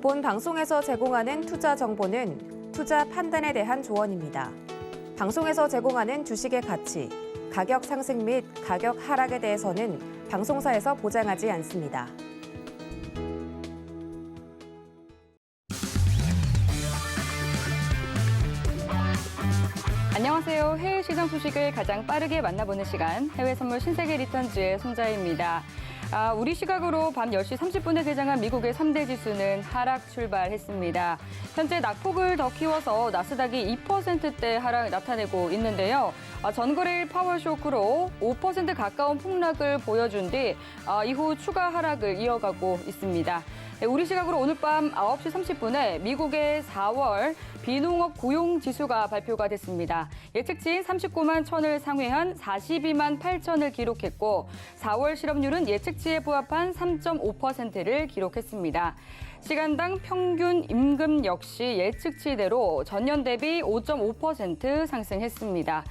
본 방송에서 제공하는 투자 정보는 투자 판단에 대한 조언입니다. 방송에서 제공하는 주식의 가치, 가격 상승 및 가격 하락에 대해서는 방송사에서 보장하지 않습니다. 안녕하세요. 해외 시장 소식을 가장 빠르게 만나보는 시간, 해외 선물 신세계 리턴즈의 손자입니다. 우리 시각으로 밤 10시 30분에 개장한 미국의 3대 지수는 하락 출발했습니다. 현재 낙폭을 더 키워서 나스닥이 2%대 하락 나타내고 있는데요. 전거래일 파월 쇼크로 5% 가까운 폭락을 보여준 뒤 이후 추가 하락을 이어가고 있습니다. 우리 시각으로 오늘 밤 9시 30분에 미국의 4월 비농업 고용 지수가 발표가 됐습니다. 예측치인 39만 1천을 상회한 42만 8천을 기록했고 4월 실업률은 예측치에 부합한 3.5%를 기록했습니다. 시간당 평균 임금 역시 예측치대로 전년 대비 5.5% 상승했습니다.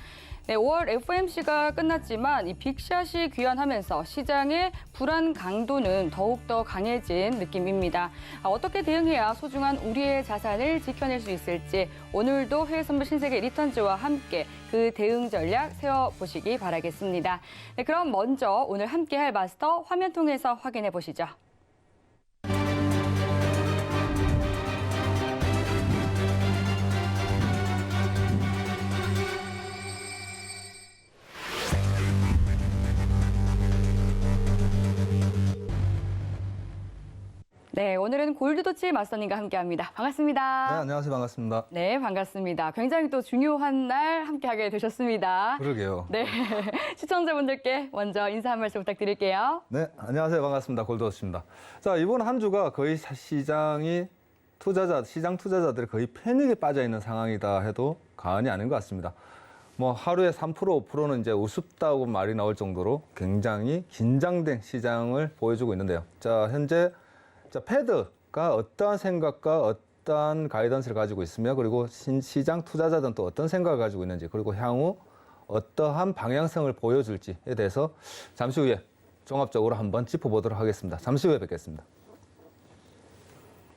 5월 FOMC가 끝났지만 이 빅샷이 귀환하면서 시장의 불안 강도는 더욱더 강해진 느낌입니다. 어떻게 대응해야 소중한 우리의 자산을 지켜낼 수 있을지 오늘도 해외 선물 신세계 리턴즈와 함께 그 대응 전략 세워보시기 바라겠습니다. 그럼 먼저 오늘 함께할 마스터 화면 통해서 확인해 보시죠. 네, 오늘은 골드도치 마스터님과 함께합니다. 반갑습니다. 네, 안녕하세요. 반갑습니다. 네, 반갑습니다. 굉장히 또 중요한 날 함께하게 되셨습니다. 그러게요. 네, 시청자분들께 먼저 인사 한 말씀 부탁드릴게요. 네, 안녕하세요. 반갑습니다. 골드워치입니다. 자, 이번 한 주가 거의 시장 투자자들이 거의 패닉에 빠져 있는 상황이다 해도 과언이 아닌 것 같습니다. 뭐 하루에 3%, 5%는 이제 우습다고 말이 나올 정도로 굉장히 긴장된 시장을 보여주고 있는데요. 자, 현재 패드가 어떠한 생각과 어떠한 가이던스를 가지고 있으며 그리고 시장 투자자들은 또 어떤 생각을 가지고 있는지 그리고 향후 어떠한 방향성을 보여줄지에 대해서 잠시 후에 종합적으로 한번 짚어보도록 하겠습니다. 잠시 후에 뵙겠습니다.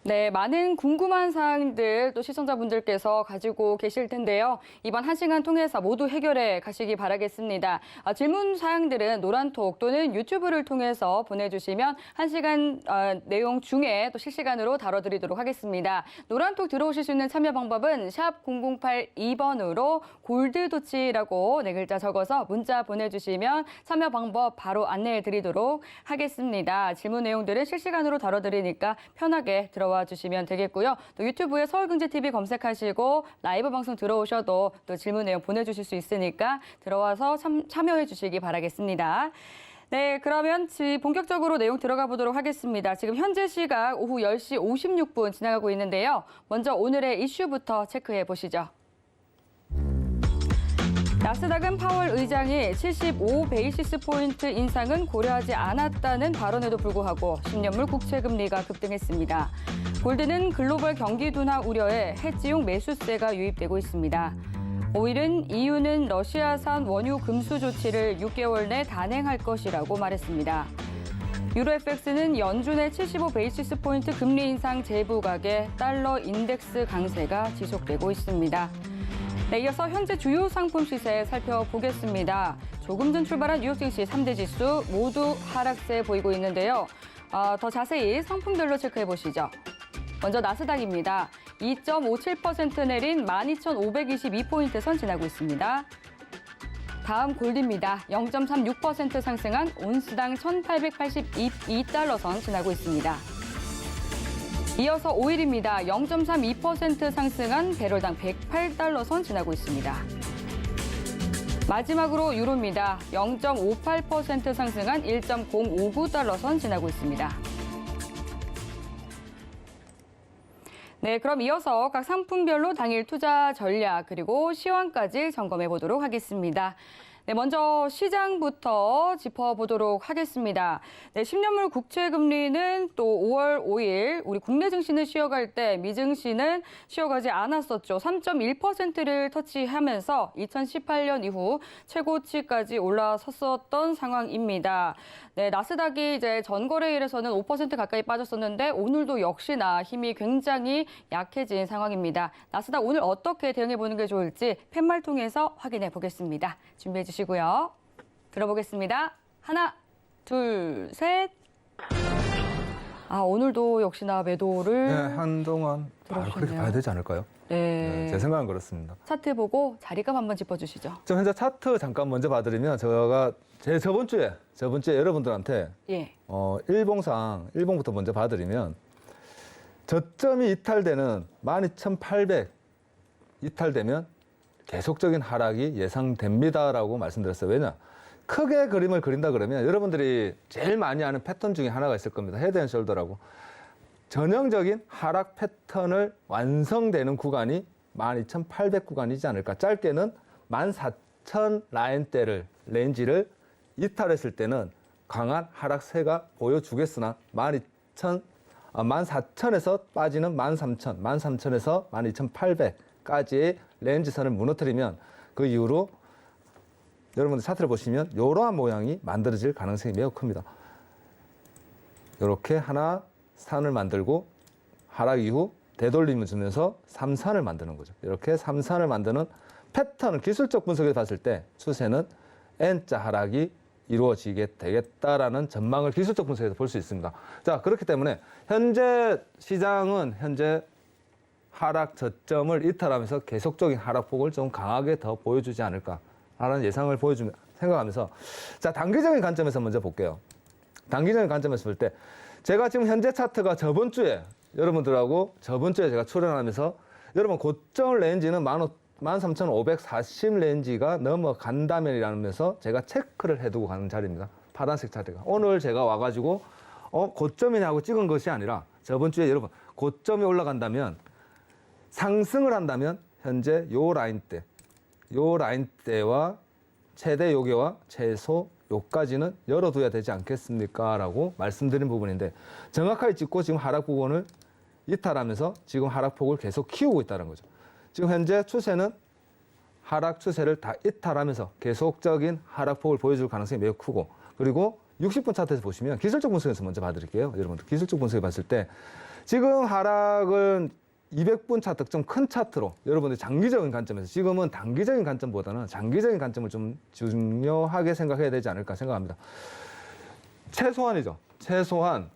네, 많은 궁금한 사항들 또 시청자분들께서 가지고 계실 텐데요. 이번 1시간 통해서 모두 해결해 가시기 바라겠습니다. 질문 사항들은 노란톡 또는 유튜브를 통해서 보내주시면 1시간 내용 중에 또 실시간으로 다뤄드리도록 하겠습니다. 노란톡 들어오실 수 있는 참여 방법은 샵 0082번으로 골드도치라고 네 글자 적어서 문자 보내주시면 참여 방법 바로 안내해드리도록 하겠습니다. 질문 내용들은 실시간으로 다뤄드리니까 편하게 들어와 주시면 되겠고요. 또 유튜브에 서울경제TV 검색하시고 라이브 방송 들어오셔도 또 질문 내용 보내주실 수 있으니까 들어와서 참여해 주시기 바라겠습니다. 네, 그러면 본격적으로 내용 들어가 보도록 하겠습니다. 지금 현재 시각 오후 10시 56분 지나가고 있는데요. 먼저 오늘의 이슈부터 체크해 보시죠. 나스닥은 파월 의장이 75 베이시스 포인트 인상은 고려하지 않았다는 발언에도 불구하고 10년물 국채 금리가 급등했습니다. 골드는 글로벌 경기 둔화 우려에 해지용 매수세가 유입되고 있습니다. 오일은 EU는 러시아산 원유 금수 조치를 6개월 내 단행할 것이라고 말했습니다. 유로FX는 연준의 75 베이시스 포인트 금리 인상 제부각에 달러 인덱스 강세가 지속되고 있습니다. 네, 이어서 현재 주요 상품 시세 살펴보겠습니다. 조금 전 출발한 뉴욕 증시 3대 지수 모두 하락세 보이고 있는데요. 더 자세히 상품별로 체크해 보시죠. 먼저 나스닥입니다. 2.57% 내린 12,522포인트 선 지나고 있습니다. 다음 골드입니다. 0.36% 상승한 온스당 1,882달러 선 지나고 있습니다. 이어서 오일입니다. 0.32% 상승한 배럴당 108달러 선 지나고 있습니다. 마지막으로 유로입니다. 0.58% 상승한 1.059달러 선 지나고 있습니다. 네, 그럼 이어서 각 상품별로 당일 투자 전략 그리고 시황까지 점검해 보도록 하겠습니다. 네, 먼저 시장부터 짚어보도록 하겠습니다. 네, 10년물 국채 금리는 또 5월 5일 우리 국내 증시는 쉬어갈 때 미증시는 쉬어가지 않았었죠. 3.1%를 터치하면서 2018년 이후 최고치까지 올라섰었던 상황입니다. 네, 나스닥이 이제 전거래일에서는 5% 가까이 빠졌었는데 오늘도 역시나 힘이 굉장히 약해진 상황입니다. 나스닥 오늘 어떻게 대응해 보는 게 좋을지 팻말 통해서 확인해 보겠습니다. 준비해 주시고요. 들어보겠습니다. 하나, 둘, 셋. 오늘도 역시나 매도를 네, 한동안 그렇게 들어오셨네요. 봐야 되지 않을까요? 네. 제 생각은 그렇습니다. 차트 보고 자리값 한번 짚어주시죠. 지금 현재 차트 잠깐 먼저 봐드리면 제가 저번 주에 여러분들한테 예. 일봉부터 먼저 봐드리면 저점이 이탈되는 12,800 이탈되면 계속적인 하락이 예상됩니다라고 말씀드렸어요. 왜냐? 크게 그림을 그린다 그러면 여러분들이 제일 많이 아는 패턴 중에 하나가 있을 겁니다. 헤드 앤 숄더라고. 전형적인 하락 패턴을 완성되는 구간이 12,800 구간이지 않을까. 짧게는 14,000 렌지를 이탈했을 때는 강한 하락세가 보여주겠으나 14,000에서 빠지는 13,000, 13,000에서 12,800까지의 렌지선을 무너뜨리면 그 이후로 여러분들 차트를 보시면 이러한 모양이 만들어질 가능성이 매우 큽니다. 이렇게 하나 산을 만들고 하락 이후 되돌림을 주면서 3산을 만드는 거죠. 이렇게 3산을 만드는 패턴을 기술적 분석에서 봤을 때 추세는 N자 하락이 이루어지게 되겠다라는 전망을 기술적 분석에서 볼 수 있습니다. 자, 그렇기 때문에 현재 시장은 하락 저점을 이탈하면서 계속적인 하락폭을 좀 강하게 더 보여주지 않을까라는 예상을 생각하면서 자, 단기적인 관점에서 먼저 볼게요. 단기적인 관점에서 볼 때 제가 지금 현재 차트가 저번 주에 제가 출연하면서 여러분 고점 렌지는 13,540 렌지가 넘어간다면이라면서 제가 체크를 해두고 가는 자리입니다. 파란색 차트가. 오늘 제가 와가지고 고점이냐고 찍은 것이 아니라 저번 주에 여러분 고점이 올라간다면 상승을 한다면 현재 요 라인대와 최대 요괴와 최소 요까지는 열어둬야 되지 않겠습니까? 라고 말씀드린 부분인데 정확하게 찍고 지금 하락 부분을 이탈하면서 지금 하락폭을 계속 키우고 있다는 거죠. 지금 현재 추세는 하락 추세를 다 이탈하면서 계속적인 하락폭을 보여줄 가능성이 매우 크고 그리고 60분 차트에서 보시면 기술적 분석에서 먼저 봐드릴게요. 여러분들 기술적 분석에 봤을 때 지금 하락은 200분 차트 좀 큰 차트로 여러분들 장기적인 관점에서 지금은 단기적인 관점보다는 장기적인 관점을 좀 중요하게 생각해야 되지 않을까 생각합니다. 최소한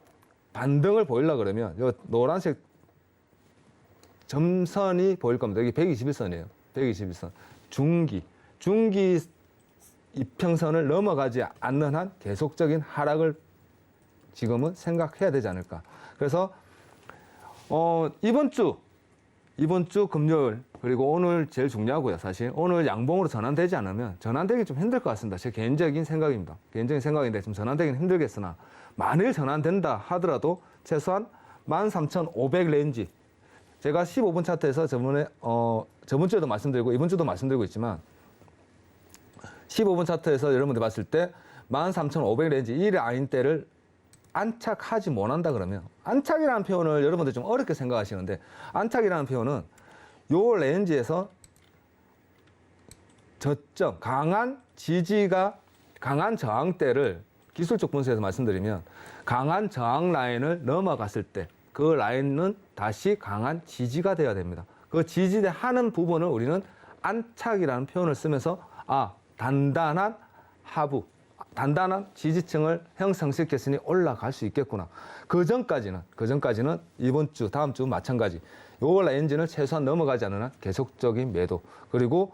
반등을 보이려고 그러면 이 노란색 점선이 보일 겁니다. 여기 121선이에요. 121선. 중기 이평선을 넘어가지 않는 한 계속적인 하락을 지금은 생각해야 되지 않을까. 그래서 이번 주 금요일 그리고 오늘 제일 중요하고요. 사실 오늘 양봉으로 전환되지 않으면 전환되기 좀 힘들 것 같습니다. 제 개인적인 생각입니다. 개인적인 생각인데 좀 전환되기는 힘들겠으나 만일 전환된다 하더라도 최소한 13,500 렌지 제가 15분 차트에서 저번 주에도 말씀드리고 이번 주도 말씀드리고 있지만 15분 차트에서 여러분들 봤을 때 13,500 렌지 이 라인대를 안착하지 못한다 그러면 안착이라는 표현을 여러분들 좀 어렵게 생각하시는데 안착이라는 표현은 요 렌지에서 저점 강한 저항대를 기술적 분석에서 말씀드리면 강한 저항 라인을 넘어갔을 때 그 라인은 다시 강한 지지가 되어야 됩니다. 그 지지대 하는 부분을 우리는 안착이라는 표현을 쓰면서 단단한 지지층을 형성시켰으니 올라갈 수 있겠구나. 그 전까지는 이번 주, 다음 주 마찬가지. 요 렌즈를 최소한 넘어가지 않는 한 계속적인 매도. 그리고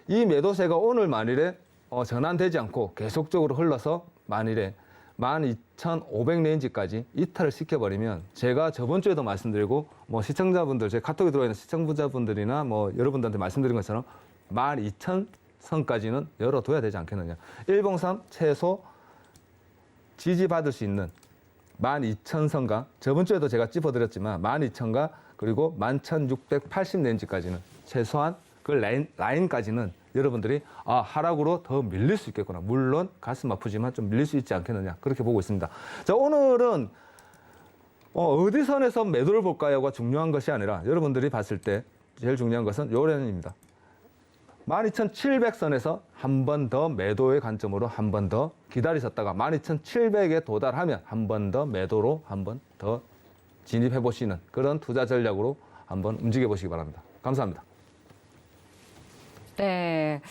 이 매도세가 오늘 만일에 전환되지 않고 계속적으로 흘러서 만일에 12,500 렌즈까지 이탈을 시켜버리면 제가 저번 주에도 말씀드리고 시청자분들, 제 카톡에 들어와 있는 시청자분들이나 여러분들한테 말씀드린 것처럼 12,000선까지는 열어둬야 되지 않겠느냐. 일봉상 최소 지지받을 수 있는 12,000선과 저번 주에도 제가 짚어드렸지만 12,000과 그리고 11,680 렌즈까지는 최소한 그 라인까지는 여러분들이 하락으로 더 밀릴 수 있겠구나. 물론 가슴 아프지만 좀 밀릴 수 있지 않겠느냐. 그렇게 보고 있습니다. 자, 오늘은 어디 선에서 매도를 볼까요가 중요한 것이 아니라 여러분들이 봤을 때 제일 중요한 것은 요런입니다. 12,700선에서 한 번 더 매도의 관점으로 한 번 더 기다리셨다가 12,700에 도달하면 한 번 더 매도로 한 번 더 진입해 보시는 그런 투자 전략으로 한번 움직여 보시기 바랍니다. 감사합니다. 네.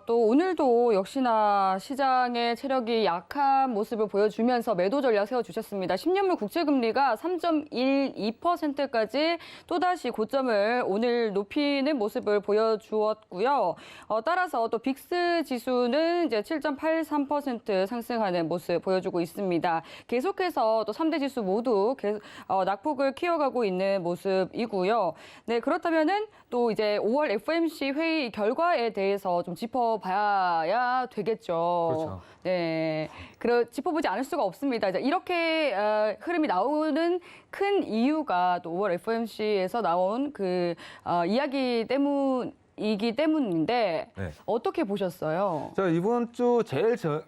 또 오늘도 역시나 시장의 체력이 약한 모습을 보여주면서 매도 전략 세워주셨습니다. 10년물 국채금리가 3.12%까지 또다시 고점을 오늘 높이는 모습을 보여주었고요. 따라서 또 빅스 지수는 이제 7.83% 상승하는 모습 보여주고 있습니다. 계속해서 또 3대 지수 모두 낙폭을 키워가고 있는 모습이고요. 네, 그렇다면은 또 이제 5월 FOMC 회의 결과에 대해서 좀 짚어봐야 되겠죠. 그렇죠. 네, 짚어보지 않을 수가 없습니다. 이제 이렇게 흐름이 나오는 큰 이유가 또 5월 FOMC에서 나온 그 이야기 때문이기 때문인데 네. 어떻게 보셨어요? 자, 이번 주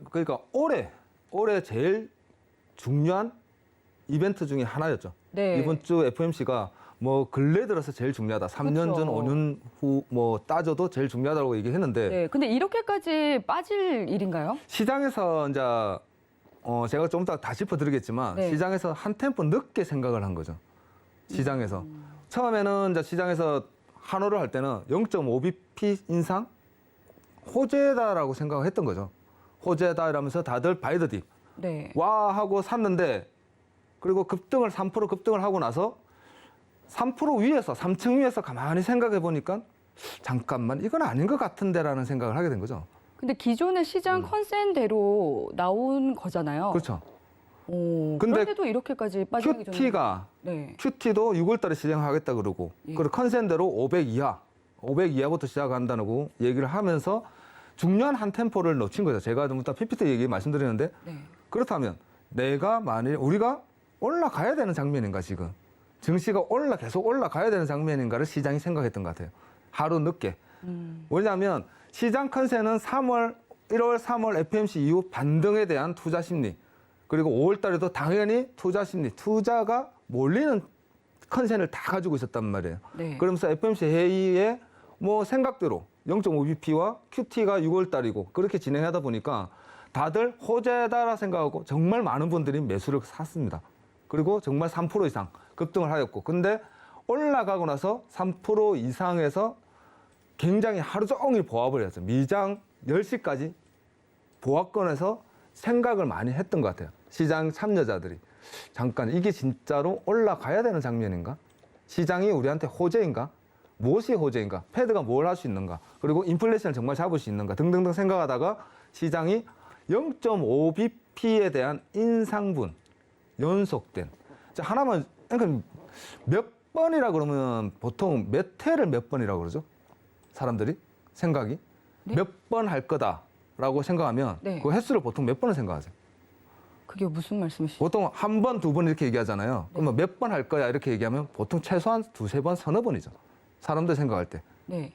그러니까 올해 제일 중요한 이벤트 중에 하나였죠. 네. 이번 주 FOMC가 뭐 근래 들어서 제일 중요하다. 3년 전, 그렇죠. 5년 후 뭐 따져도 제일 중요하다고 얘기했는데 네, 근데 이렇게까지 빠질 일인가요? 시장에서 이제 제가 좀 이따 다 짚어드리겠지만 네. 시장에서 한 템포 늦게 생각을 한 거죠. 시장에서 처음에는 이제 시장에서 환호를 할 때는 0.5bp 인상 호재다라고 생각을 했던 거죠. 호재다 이러면서 다들 바이 더 딥. 네. 와 하고 샀는데 그리고 3% 급등을 하고 나서 3% 위에서 3층 위에서 가만히 생각해 보니까 잠깐만 이건 아닌 것 같은데라는 생각을 하게 된 거죠. 근데 기존의 시장 컨센대로 나온 거잖아요. 그렇죠. 오, 근데 그런데도 이렇게까지 빠지기 전에. 네. QT도 6월 달에 시행하겠다 그러고 예. 그리고 컨센대로 500 이하부터 시작한다고 얘기를 하면서 중요한 한 템포를 놓친 거죠. 제가 좀 이따 PPT 얘기 말씀드리는데 네. 그렇다면 내가 만일 우리가 올라가야 되는 장면인가 지금 증시가 계속 올라가야 되는 장면인가를 시장이 생각했던 것 같아요. 하루 늦게. 왜냐하면 시장 컨센은 1월, 3월 FOMC 이후 반등에 대한 투자 심리 그리고 5월 달에도 당연히 투자 심리, 투자가 몰리는 컨센을 다 가지고 있었단 말이에요. 네. 그러면서 FOMC 회의에 뭐 생각대로 0.5bp와 QT가 6월 달이고 그렇게 진행하다 보니까 다들 호재다라 생각하고 정말 많은 분들이 매수를 샀습니다. 그리고 정말 3% 이상 급등을 하였고 근데 올라가고 나서 3% 이상에서 굉장히 하루 종일 보합을 했어요. 미장 10시까지 보합권에서 생각을 많이 했던 것 같아요. 시장 참여자들이. 잠깐 이게 진짜로 올라가야 되는 장면인가? 시장이 우리한테 호재인가? 무엇이 호재인가? 패드가 뭘 할 수 있는가? 그리고 인플레이션을 정말 잡을 수 있는가? 등등등 생각하다가 시장이 0.5bp에 대한 인상분 연속된 하나만 그러니까 몇 번이라 그러면 보통 몇 회를 몇 번이라고 그러죠? 사람들이 생각이 네? 몇 번 할 거다라고 생각하면 네. 그 횟수를 보통 몇 번을 생각하세요? 그게 무슨 말씀이시죠? 보통 한 번, 두 번 이렇게 얘기하잖아요. 그러면 몇 번 할 거야 이렇게 얘기하면 보통 최소한 두세 번, 서너 번이죠. 사람들 생각할 때. 네.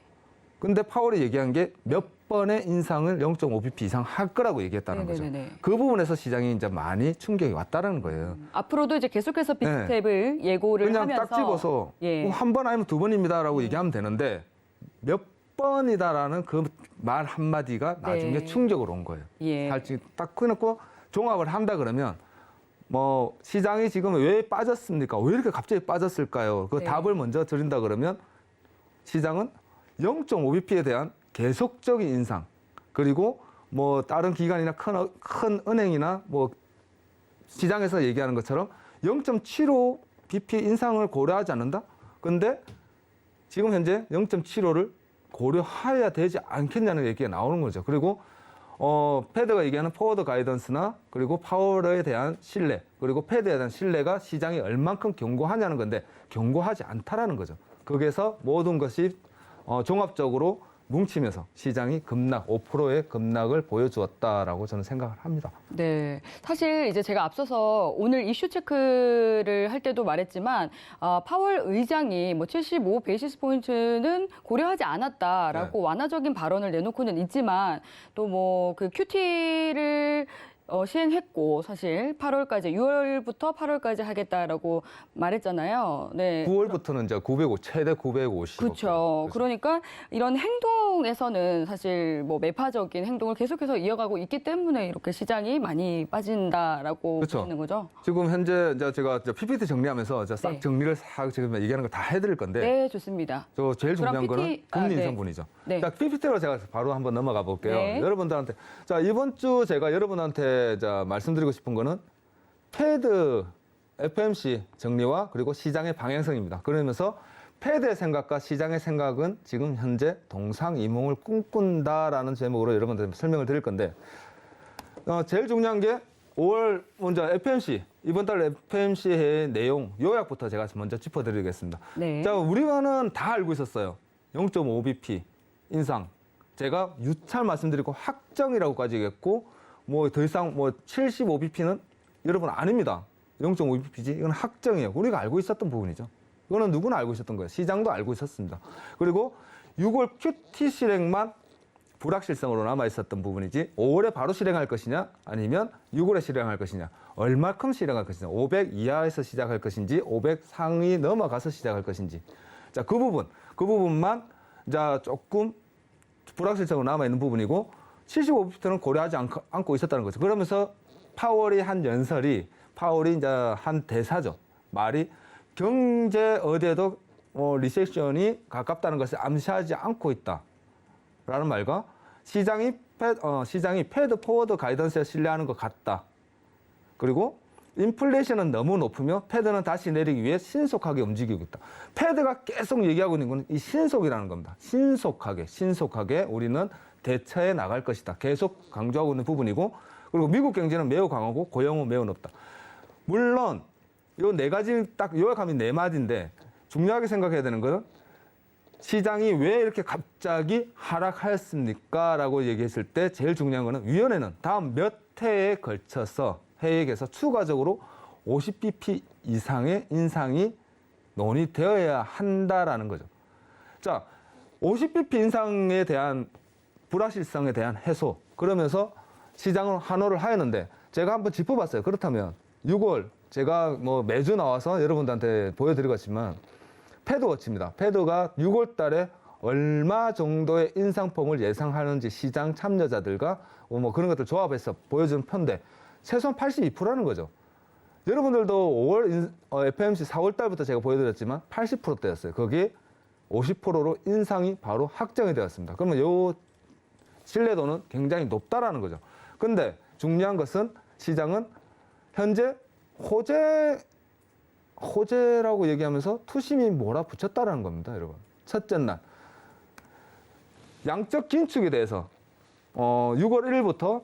근데 파월이 얘기한 게 몇 번의 인상을 0.5bp 이상 할 거라고 얘기했다는 거죠. 네네네네. 그 부분에서 시장이 이제 많이 충격이 왔다는 거예요. 앞으로도 이제 계속해서 네. 빅스텝을 예고를 그냥 하면서 딱 집어서 예. 한 번 아니면 두 번입니다라고 얘기하면 되는데 몇 번이다라는 그 말 한마디가 나중에 네. 충격으로 온 거예요. 예. 살짝 딱 끊고 종합을 한다 그러면 뭐 시장이 지금 왜 빠졌습니까? 왜 이렇게 갑자기 빠졌을까요? 그 네. 답을 먼저 드린다 그러면 시장은 0.5bp에 대한 계속적인 인상 그리고 뭐 다른 기관이나 큰 은행이나 뭐 시장에서 얘기하는 것처럼 0.75bp 인상을 고려하지 않는다? 근데 지금 현재 0.75를 고려해야 되지 않겠냐는 얘기가 나오는 거죠. 그리고 패드가 얘기하는 포워드 가이던스나 그리고 파월에 대한 신뢰 그리고 패드에 대한 신뢰가 시장이 얼만큼 견고하냐는 건데 견고하지 않다라는 거죠. 거기에서 모든 것이 종합적으로 뭉치면서 시장이 급락, 5%의 급락을 보여주었다라고 저는 생각을 합니다. 네. 사실 이제 제가 앞서서 오늘 이슈 체크를 할 때도 말했지만, 파월 의장이 뭐 75 베이시스 포인트는 고려하지 않았다라고 완화적인 발언을 내놓고는 있지만, 또 뭐 그 QT를 시행했고, 사실 8월까지, 6월부터 8월까지 하겠다라고 말했잖아요. 네. 9월부터는 이제 905, 최대 950. 그렇죠. 그러니까 이런 행동에서는 사실 뭐 매파적인 행동을 계속해서 이어가고 있기 때문에 이렇게 시장이 많이 빠진다라고 그렇죠. 보시는 거죠. 지금 현재 이제 제가 PPT 정리하면서 이제 싹 네. 정리를 싹 지금 얘기하는 거 다 해드릴 건데, 네, 좋습니다. 저 제일 중요한 그럼 거는 금리 네. 인상 분이죠. 네. 자, PPT로 제가 바로 한번 넘어가 볼게요. 네. 여러분들한테 자, 이번 주 제가 여러분한테 자, 말씀드리고 싶은 거는 패드 FMC 정리와 그리고 시장의 방향성입니다. 그러면서 패드의 생각과 시장의 생각은 지금 현재 동상이몽을 꿈꾼다라는 제목으로 여러분들한테 설명을 드릴 건데, 제일 중요한 게 5월 먼저 FMC 이번 달 FMC의 내용 요약부터 제가 먼저 짚어드리겠습니다. 네. 자, 우리가는 다 알고 있었어요. 0.5bp 인상. 제가 유찰 말씀드리고 확정이라고까지 얘기했고, 뭐 더 이상 뭐 75bp는 여러분 아닙니다. 0.5bp지 이건 확정이에요. 우리가 알고 있었던 부분이죠. 이거는 누구나 알고 있었던 거예요. 시장도 알고 있었습니다. 그리고 6월 QT 실행만 불확실성으로 남아 있었던 부분이지 5월에 바로 실행할 것이냐 아니면 6월에 실행할 것이냐, 얼마큼 실행할 것이냐, 500 이하에서 시작할 것인지 500 상위 넘어가서 시작할 것인지, 자, 그 부분만 자 조금 불확실성으로 남아 있는 부분이고, 75bp는 고려하지 않고 있었다는 거죠. 그러면서 파월이 한 연설이, 파월이 이제 한 대사죠. 말이 경제 어디에도 리세션이 가깝다는 것을 암시하지 않고 있다라는 말과 시장이 패드 포워드 가이던스에 신뢰하는 것 같다. 그리고 인플레이션은 너무 높으며 패드는 다시 내리기 위해 신속하게 움직이고 있다. 패드가 계속 얘기하고 있는 것은 이 신속이라는 겁니다. 신속하게 우리는 대처해 나갈 것이다. 계속 강조하고 있는 부분이고, 그리고 미국 경제는 매우 강하고 고용은 매우 높다. 물론 요 네 가지 딱 요약하면 네 마디인데, 중요하게 생각해야 되는 것은 시장이 왜 이렇게 갑자기 하락하였습니까? 라고 얘기했을 때 제일 중요한 거는 위원회는 다음 몇 해에 걸쳐서 회의에서 추가적으로 50bp 이상의 인상이 논의되어야 한다라는 거죠. 자, 50bp 인상에 대한 불확실성에 대한 해소, 그러면서 시장은 환호를 하였는데, 제가 한번 짚어봤어요. 그렇다면 6월 제가 뭐 매주 나와서 여러분들한테 보여드리겠지만 패드워치입니다. 패드가 6월 달에 얼마 정도의 인상폭을 예상하는지 시장 참여자들과 뭐 그런 것들 조합해서 보여주는 편인데 최소한 82%라는 거죠. 여러분들도 5월 FMC 4월 달부터 제가 보여드렸지만 80%대였어요. 거기에 50%로 인상이 바로 확정이 되었습니다. 그러면 요 신뢰도는 굉장히 높다라는 거죠. 근데 중요한 것은 시장은 현재 호재라고 얘기하면서 투심이 몰아붙였다라는 겁니다, 여러분. 첫째 날. 양적 긴축에 대해서 6월 1일부터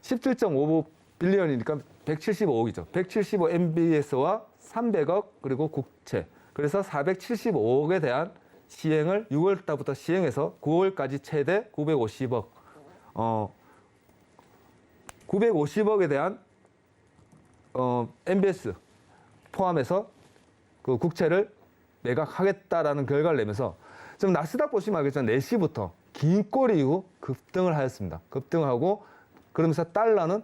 17.5 빌리언이니까 175억이죠. 175 MBS와 300억 그리고 국채. 그래서 475억에 대한 시행을 6월 달부터 시행해서 9월까지 최대 950억. 950억에 대한 MBS 포함해서 그 국채를 매각하겠다라는 결과를 내면서 지금 나스닥 보시면 알겠지만 4시부터 긴 꼬리 이후 급등을 하였습니다. 급등하고 그러면서 달러는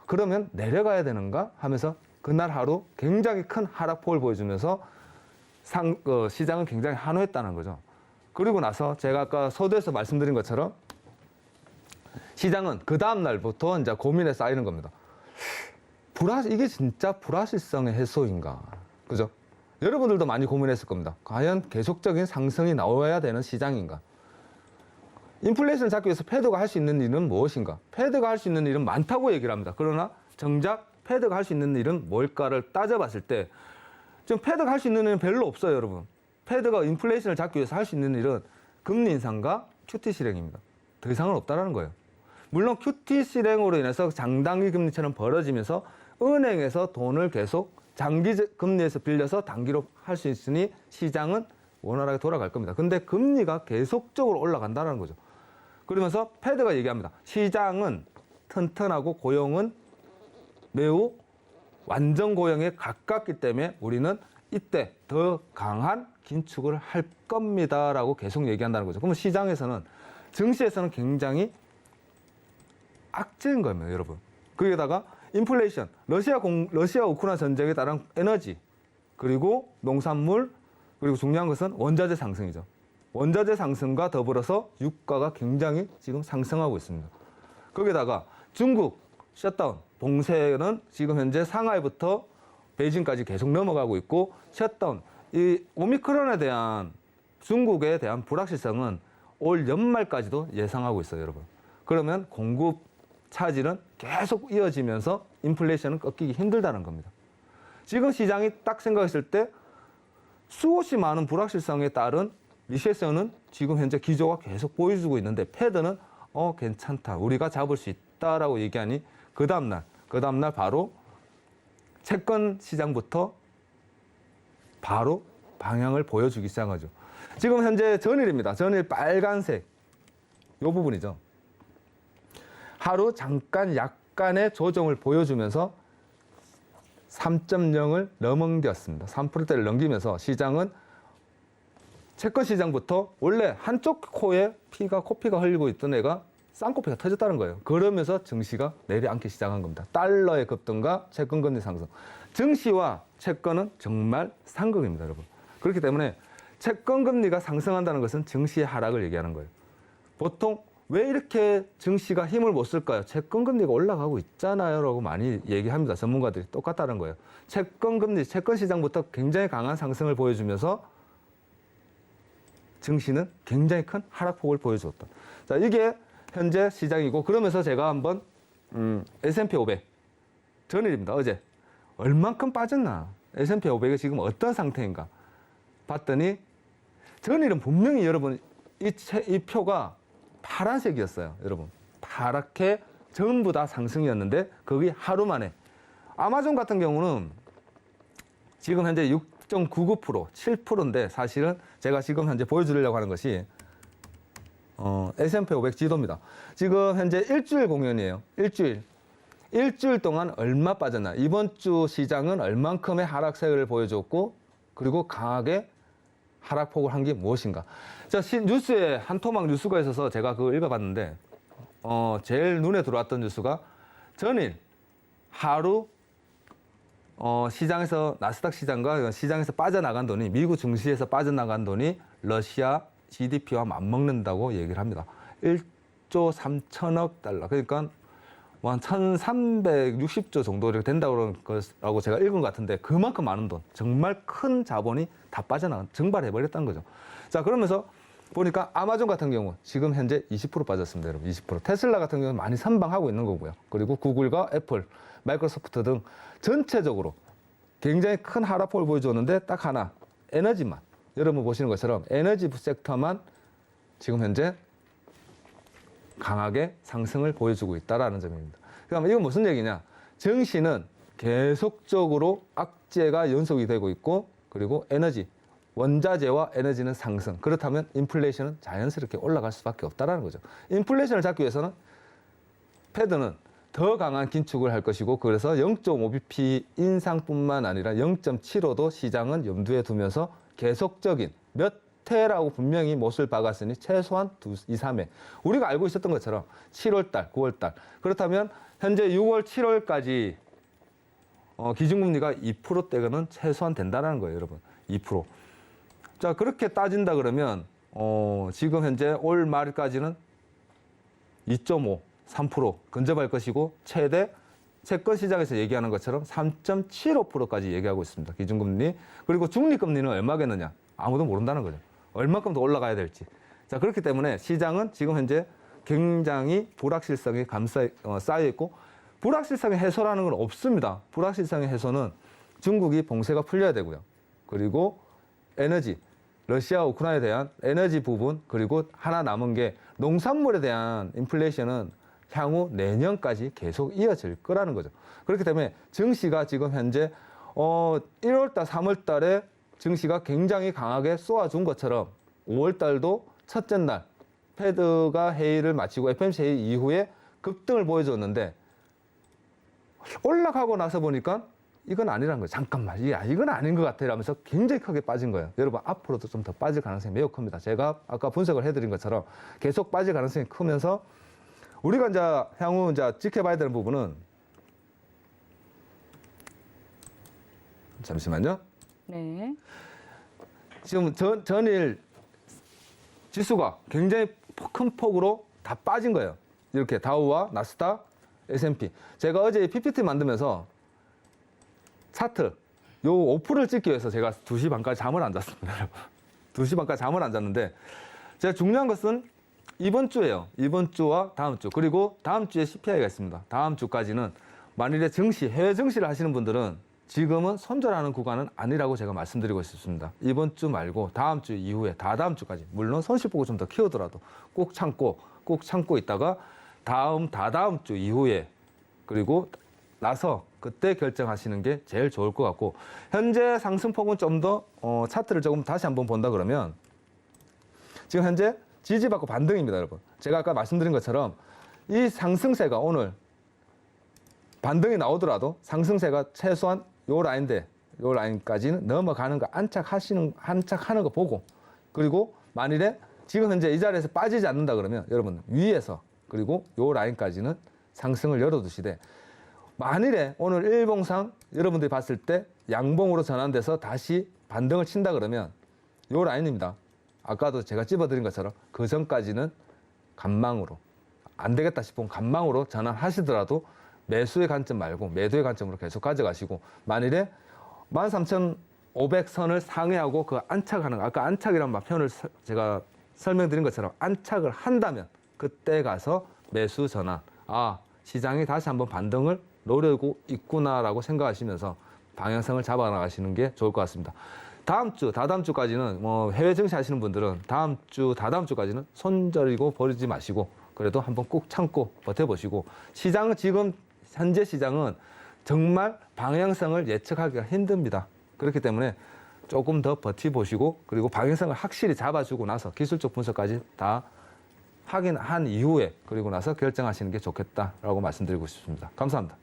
그러면 내려가야 되는가 하면서 그날 하루 굉장히 큰 하락폭을 보여주면서 시장은 굉장히 환호했다는 거죠. 그리고 나서 제가 아까 서두에서 말씀드린 것처럼 시장은 그 다음 날부터 이제 고민에 쌓이는 겁니다. 이게 진짜 불확실성의 해소인가? 그죠? 여러분들도 많이 고민했을 겁니다. 과연 계속적인 상승이 나와야 되는 시장인가? 인플레이션을 잡기 위해서 패드가 할 수 있는 일은 무엇인가? 패드가 할 수 있는 일은 많다고 얘기를 합니다. 그러나 정작 패드가 할 수 있는 일은 뭘까를 따져봤을 때 지금 패드가 할 수 있는 일은 별로 없어요, 여러분. 패드가 인플레이션을 잡기 위해서 할 수 있는 일은 금리 인상과 QT 실행입니다. 더 이상은 없다는 거예요. 물론 QT 실행으로 인해서 장단기 금리처럼 벌어지면서 은행에서 돈을 계속 장기 금리에서 빌려서 단기로 할 수 있으니 시장은 원활하게 돌아갈 겁니다. 근데 금리가 계속적으로 올라간다는 거죠. 그러면서 패드가 얘기합니다. 시장은 튼튼하고 고용은 매우 완전 고용에 가깝기 때문에 우리는 이때 더 강한 긴축을 할 겁니다라고 계속 얘기한다는 거죠. 그러면 시장에서는, 증시에서는 굉장히 악재인 겁니다, 여러분. 거기에다가 인플레이션, 러시아 우크라이나 전쟁에 따른 에너지, 그리고 농산물, 그리고 중요한 것은 원자재 상승이죠. 원자재 상승과 더불어서 유가가 굉장히 지금 상승하고 있습니다. 거기에다가 중국 셧다운, 봉쇄는 지금 현재 상하이부터 베이징까지 계속 넘어가고 있고, 셧다운, 이 오미크론에 대한 중국에 대한 불확실성은 올 연말까지도 예상하고 있어요, 여러분. 그러면 공급 차질은 계속 이어지면서 인플레이션은 꺾이기 힘들다는 겁니다. 지금 시장이 딱 생각했을 때 수없이 많은 불확실성에 따른 리세션은 지금 현재 기조가 계속 보여주고 있는데, 패드는 괜찮다, 우리가 잡을 수 있다라고 얘기하니 그 다음날 바로 채권 시장부터 바로 방향을 보여주기 시작하죠. 지금 현재 전일입니다. 전일 빨간색 이 부분이죠. 하루 잠깐 약간의 조정을 보여주면서 3.0을 넘겼습니다. 3%대를 넘기면서 시장은 채권 시장부터 원래 한쪽 코에 코피가 흘리고 있던 애가 쌍코피가 터졌다는 거예요. 그러면서 증시가 내려앉기 시작한 겁니다. 달러의 급등과 채권 금리 상승. 증시와 채권은 정말 상극입니다, 여러분. 그렇기 때문에 채권 금리가 상승한다는 것은 증시의 하락을 얘기하는 거예요. 보통 왜 이렇게 증시가 힘을 못 쓸까요? 채권 금리가 올라가고 있잖아요 라고 많이 얘기합니다. 전문가들이 똑같다는 거예요. 채권 금리, 채권 시장부터 굉장히 강한 상승을 보여주면서 증시는 굉장히 큰 하락폭을 보여주었다. 자, 이게 현재 시장이고, 그러면서 제가 한번 S&P 500 전일입니다. 어제 얼만큼 빠졌나, S&P 500이 지금 어떤 상태인가 봤더니 전일은 분명히 여러분 이 표가 파란색이었어요. 여러분 파랗게 전부 다 상승이었는데 거기 하루 만에, 아마존 같은 경우는 지금 현재 6.99%, 7%인데 사실은 제가 지금 현재 보여드리려고 하는 것이 S&P 500 지도입니다. 지금 현재 일주일 공연이에요. 일주일 동안 얼마 빠졌나, 이번 주 시장은 얼만큼의 하락세를 보여줬고, 그리고 강하게 하락폭을 한 게 무엇인가. 자, 뉴스에 한 토막 뉴스가 있어서 제가 그거 읽어봤는데, 제일 눈에 들어왔던 뉴스가 전일 하루 시장에서, 나스닥 시장과 시장에서 빠져나간 돈이, 미국 증시에서 빠져나간 돈이 러시아 GDP와 맞먹는다고 얘기를 합니다. 1조 3천억 달러. 그러니까 뭐 한 1,360조 정도 이렇게 된다고 그러고 제가 읽은 것 같은데, 그만큼 많은 돈, 정말 큰 자본이 다 빠져나간, 증발해버렸다는 거죠. 자, 그러면서 보니까 아마존 같은 경우 지금 현재 20% 빠졌습니다, 여러분. 20%. 테슬라 같은 경우는 많이 선방하고 있는 거고요. 그리고 구글과 애플, 마이크로소프트 등 전체적으로 굉장히 큰 하락폭을 보여줬는데, 딱 하나, 에너지만, 여러분 보시는 것처럼 에너지 섹터만 지금 현재 강하게 상승을 보여주고 있다는 점입니다. 그럼 이건 무슨 얘기냐? 증시는 계속적으로 악재가 연속이 되고 있고, 그리고 에너지, 원자재와 에너지는 상승. 그렇다면 인플레이션은 자연스럽게 올라갈 수밖에 없다는 거죠. 인플레이션을 잡기 위해서는 패드는 더 강한 긴축을 할 것이고, 그래서 0.5bp 인상뿐만 아니라 0.75도 시장은 염두에 두면서 계속적인, 몇 해라고 분명히 못을 박았으니 최소한 2, 3회. 우리가 알고 있었던 것처럼 7월달, 9월달. 그렇다면 현재 6월, 7월까지 기준금리가 2%대가는 최소한 된다는 거예요, 여러분. 2%. 자, 그렇게 따진다 그러면 지금 현재 올 말까지는 2.5, 3% 근접할 것이고, 최대 채권 시장에서 얘기하는 것처럼 3.75%까지 얘기하고 있습니다. 기준금리. 그리고 중립금리는 얼마겠느냐? 아무도 모른다는 거죠. 얼마큼 더 올라가야 될지. 자, 그렇기 때문에 시장은 지금 현재 굉장히 불확실성이 쌓여 있고, 불확실성의 해소라는 건 없습니다. 불확실성의 해소는 중국이 봉쇄가 풀려야 되고요. 그리고 에너지, 러시아, 우크라이나에 대한 에너지 부분, 그리고 하나 남은 게 농산물에 대한 인플레이션은 향후 내년까지 계속 이어질 거라는 거죠. 그렇기 때문에 증시가 지금 현재 1월달, 3월달에 증시가 굉장히 강하게 쏘아준 것처럼 5월 달도 첫째 날 패드가 회의를 마치고 FOMC 회의 이후에 급등을 보여줬는데 올라가고 나서 보니까 이건 아니라는 거예요. 잠깐만, 이건 아닌 것 같아 라면서 굉장히 크게 빠진 거예요. 여러분, 앞으로도 좀 더 빠질 가능성이 매우 큽니다. 제가 아까 분석을 해드린 것처럼 계속 빠질 가능성이 크면서 우리가 이제 향후 이제 지켜봐야 되는 부분은 잠시만요. 네. 지금 전일 지수가 굉장히 큰 폭으로 다 빠진 거예요. 이렇게 다우와 나스닥, S&P. 제가 어제 PPT 만들면서 차트 요 5%를 찍기 위해서 제가 2시 반까지 잠을 안 잤습니다. 여러분. 2시 반까지 잠을 안 잤는데 제가 중요한 것은 이번 주예요. 이번 주와 다음 주. 그리고 다음 주에 CPI가 있습니다. 다음 주까지는 만일에 증시, 해외 증시를 하시는 분들은 지금은 손절하는 구간은 아니라고 제가 말씀드리고 싶습니다. 이번 주 말고 다음 주 이후에 다다음 주까지 물론 손실 보고 좀 더 키우더라도 꼭 참고 있다가 다다음 주 이후에 그리고 나서 그때 결정하시는 게 제일 좋을 것 같고 현재 상승폭은 좀 더 차트를 조금 다시 한번 본다 그러면 지금 현재 지지받고 반등입니다, 여러분. 제가 아까 말씀드린 것처럼 이 상승세가 오늘 반등이 나오더라도 상승세가 최소한 요 라인까지는 넘어가는 거 안착하는 거 보고 그리고 만일에 지금 현재 이 자리에서 빠지지 않는다 그러면 여러분 위에서 그리고 요 라인까지는 상승을 열어두시되 만일에 오늘 일봉상 여러분들이 봤을 때 양봉으로 전환돼서 다시 반등을 친다 그러면 요 라인입니다. 아까도 제가 찝어드린 것처럼 그 전까지는 간망으로 안 되겠다 싶으면 간망으로 전환하시더라도 매수의 관점 말고 매도의 관점으로 계속 가져가시고 만일에 13,500선을 상회하고 그 안착하는 아까 안착이라는 표현을 제가 설명드린 것처럼 안착을 한다면 그때 가서 매수 전환 시장이 다시 한번 반등을 노리고 있구나라고 생각하시면서 방향성을 잡아나가시는 게 좋을 것 같습니다. 다음 주, 다다음 주까지는 뭐 해외 증시 하시는 분들은 다음 주, 다다음 주까지는 손절이고 버리지 마시고 그래도 한번 꾹 참고 버텨보시고 시장은 지금 현재 시장은 정말 방향성을 예측하기가 힘듭니다. 그렇기 때문에 조금 더 버텨보시고 그리고 방향성을 확실히 잡아주고 나서 기술적 분석까지 다 확인한 이후에 그리고 나서 결정하시는 게 좋겠다라고 말씀드리고 싶습니다. 감사합니다.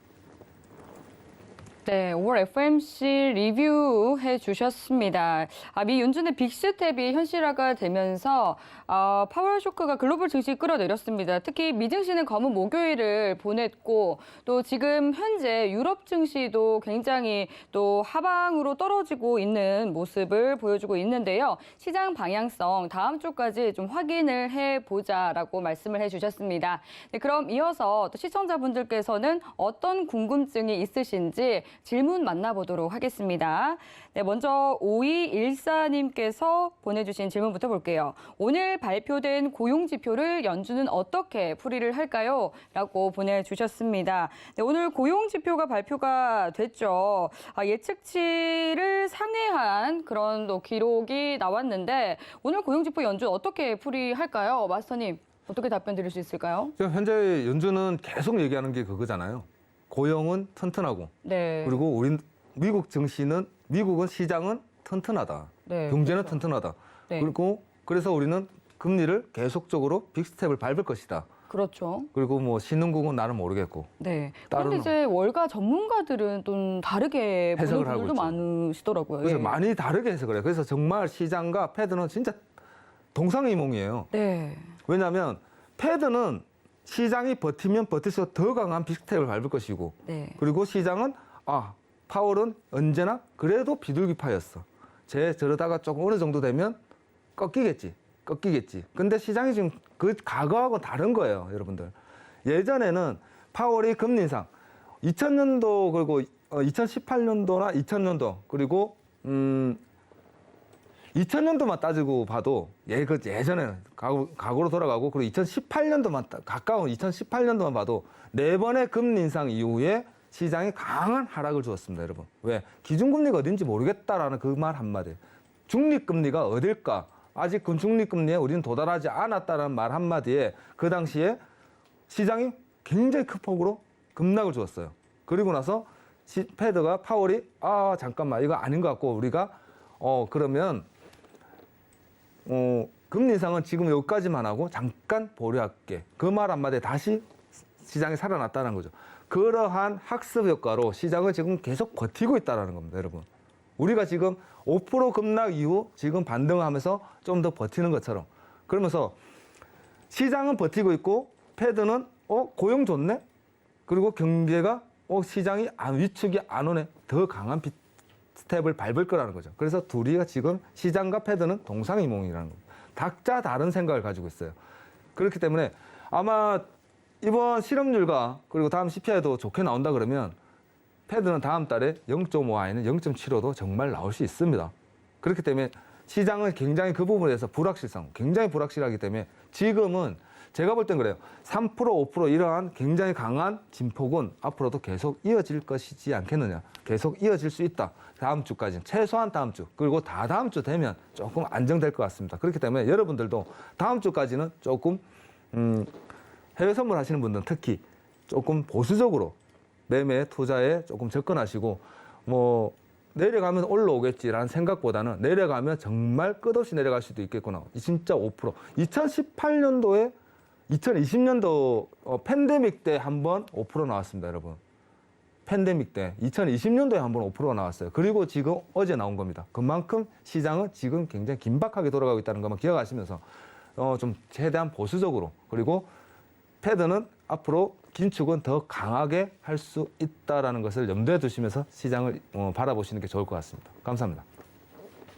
네, 5월 FOMC 리뷰해 주셨습니다. 미 연준의 빅스텝이 현실화가 되면서 파월 쇼크가 글로벌 증시 끌어내렸습니다. 특히 미 증시는 검은 목요일을 보냈고 또 지금 현재 유럽 증시도 굉장히 또 하방으로 떨어지고 있는 모습을 보여주고 있는데요. 시장 방향성 다음 주까지 좀 확인을 해보자라고 말씀을 해주셨습니다. 네, 그럼 이어서 또 시청자분들께서는 어떤 궁금증이 있으신지 질문 만나보도록 하겠습니다. 네, 먼저 5214님께서 보내주신 질문부터 볼게요. 오늘 발표된 고용지표를 연준은 어떻게 풀이를 할까요? 라고 보내주셨습니다. 네, 오늘 고용지표가 발표가 됐죠. 예측치를 상회한 그런 또 기록이 나왔는데 오늘 고용지표 연준 어떻게 풀이할까요? 마스터님, 어떻게 답변 드릴 수 있을까요? 지금 현재 연준은 계속 얘기하는 게 그거잖아요. 고용은 튼튼하고 네. 그리고 미국은 시장은 튼튼하다. 네, 경제는 그렇죠. 튼튼하다. 네. 그리고 그래서 우리는 금리를 계속적으로 빅스텝을 밟을 것이다. 그렇죠. 그리고 뭐 신흥국은 나는 모르겠고. 네. 다른 그런데 이제 월가 전문가들은 좀 다르게 보는 해석을 하고 분들도 있죠. 많으시더라고요. 그래서 예. 많이 다르게 해서 그래요. 그래서 정말 시장과 패드는 진짜 동상이몽이에요. 네. 왜냐하면 패드는 시장이 버티면 버틸수록 더 강한 빅스텝을 밟을 것이고 네. 그리고 시장은 파월은 언제나 그래도 비둘기파였어. 저러다가 조금 어느 정도 되면 꺾이겠지. 근데 시장이 지금 그 과거하고 다른 거예요, 여러분들. 예전에는 파월이 금리 인상 2000년도 그리고 2018년도나 2000년도 그리고 2000년도만 따지고 봐도 예전에는 과거로 돌아가고 그리고 2018년도만 가까운 2018년도만 봐도 4번의 금리 인상 이후에 시장이 강한 하락을 주었습니다, 여러분. 왜? 기준금리가 어딘지 모르겠다라는 그 말 한마디. 중립금리가 어딜까? 아직 그 중립금리에 우리는 도달하지 않았다는 말 한마디에 그 당시에 시장이 굉장히 큰 폭으로 급락을 주었어요. 그리고 나서 패드가 파월이 잠깐만 이거 아닌 것 같고 우리가 그러면 금리 인상은 지금 여기까지만 하고 잠깐 보류할게. 그 말 한마디에 다시 시장이 살아났다는 거죠. 그러한 학습 효과로 시장은 지금 계속 버티고 있다는 겁니다, 여러분. 우리가 지금 5% 급락 이후 지금 반등하면서 좀 더 버티는 것처럼. 그러면서 시장은 버티고 있고 패드는 고용 좋네? 그리고 경제가 시장이 위축이 안 오네. 더 강한 스텝을 밟을 거라는 거죠. 그래서 둘이가 지금 시장과 패드는 동상이몽이라는 겁니다. 각자 다른 생각을 가지고 있어요. 그렇기 때문에 아마 이번 실업률과 그리고 다음 CPI도 좋게 나온다 그러면 패드는 다음 달에 0.5 아니면 0.75도 정말 나올 수 있습니다. 그렇기 때문에 시장은 굉장히 그 부분에서 불확실성, 굉장히 불확실하기 때문에 지금은 제가 볼 땐 그래요. 3%, 5% 이러한 굉장히 강한 진폭은 앞으로도 계속 이어질 것이지 않겠느냐. 계속 이어질 수 있다. 다음 주까지는. 최소한 다음 주. 그리고 다 다음 주 되면 조금 안정될 것 같습니다. 그렇기 때문에 여러분들도 다음 주까지는 조금 해외 선물 하시는 분들은 특히 조금 보수적으로 매매 투자에 조금 접근하시고 내려가면 올라오겠지라는 생각보다는 내려가면 정말 끝없이 내려갈 수도 있겠구나. 진짜 5%. 2018년도에 2020년도 팬데믹 때 한번 5% 나왔습니다, 여러분. 팬데믹 때 2020년도에 한번 5%가 나왔어요. 그리고 지금 어제 나온 겁니다. 그만큼 시장은 지금 굉장히 긴박하게 돌아가고 있다는 것만 기억하시면서 좀 최대한 보수적으로 그리고 패드는 앞으로 긴축은 더 강하게 할 수 있다는 것을 염두에 두시면서 시장을 바라보시는 게 좋을 것 같습니다. 감사합니다.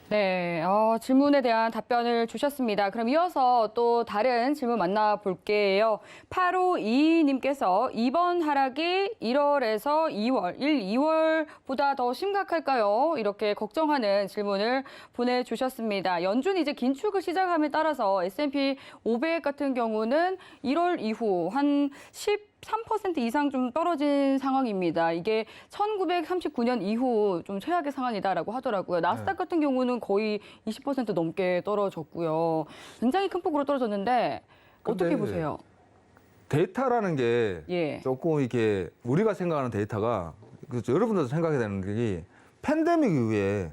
네, 질문에 대한 답변을 주셨습니다. 그럼 이어서 또 다른 질문 만나볼게요. 8522님께서 이번 하락이 1월에서 2월, 2월보다 더 심각할까요? 이렇게 걱정하는 질문을 보내주셨습니다. 연준이 이제 긴축을 시작함에 따라서 S&P 500 같은 경우는 1월 이후 한 13% 이상 좀 떨어진 상황입니다. 이게 1939년 이후 좀 최악의 상황이다라고 하더라고요. 나스닥 같은 경우는 거의 20% 넘게 떨어졌고요. 굉장히 큰 폭으로 떨어졌는데 어떻게 보세요? 데이터라는 게 예. 조금 이게 우리가 생각하는 데이터가 그렇죠. 여러분들도 생각해야 되는 게 팬데믹 이후에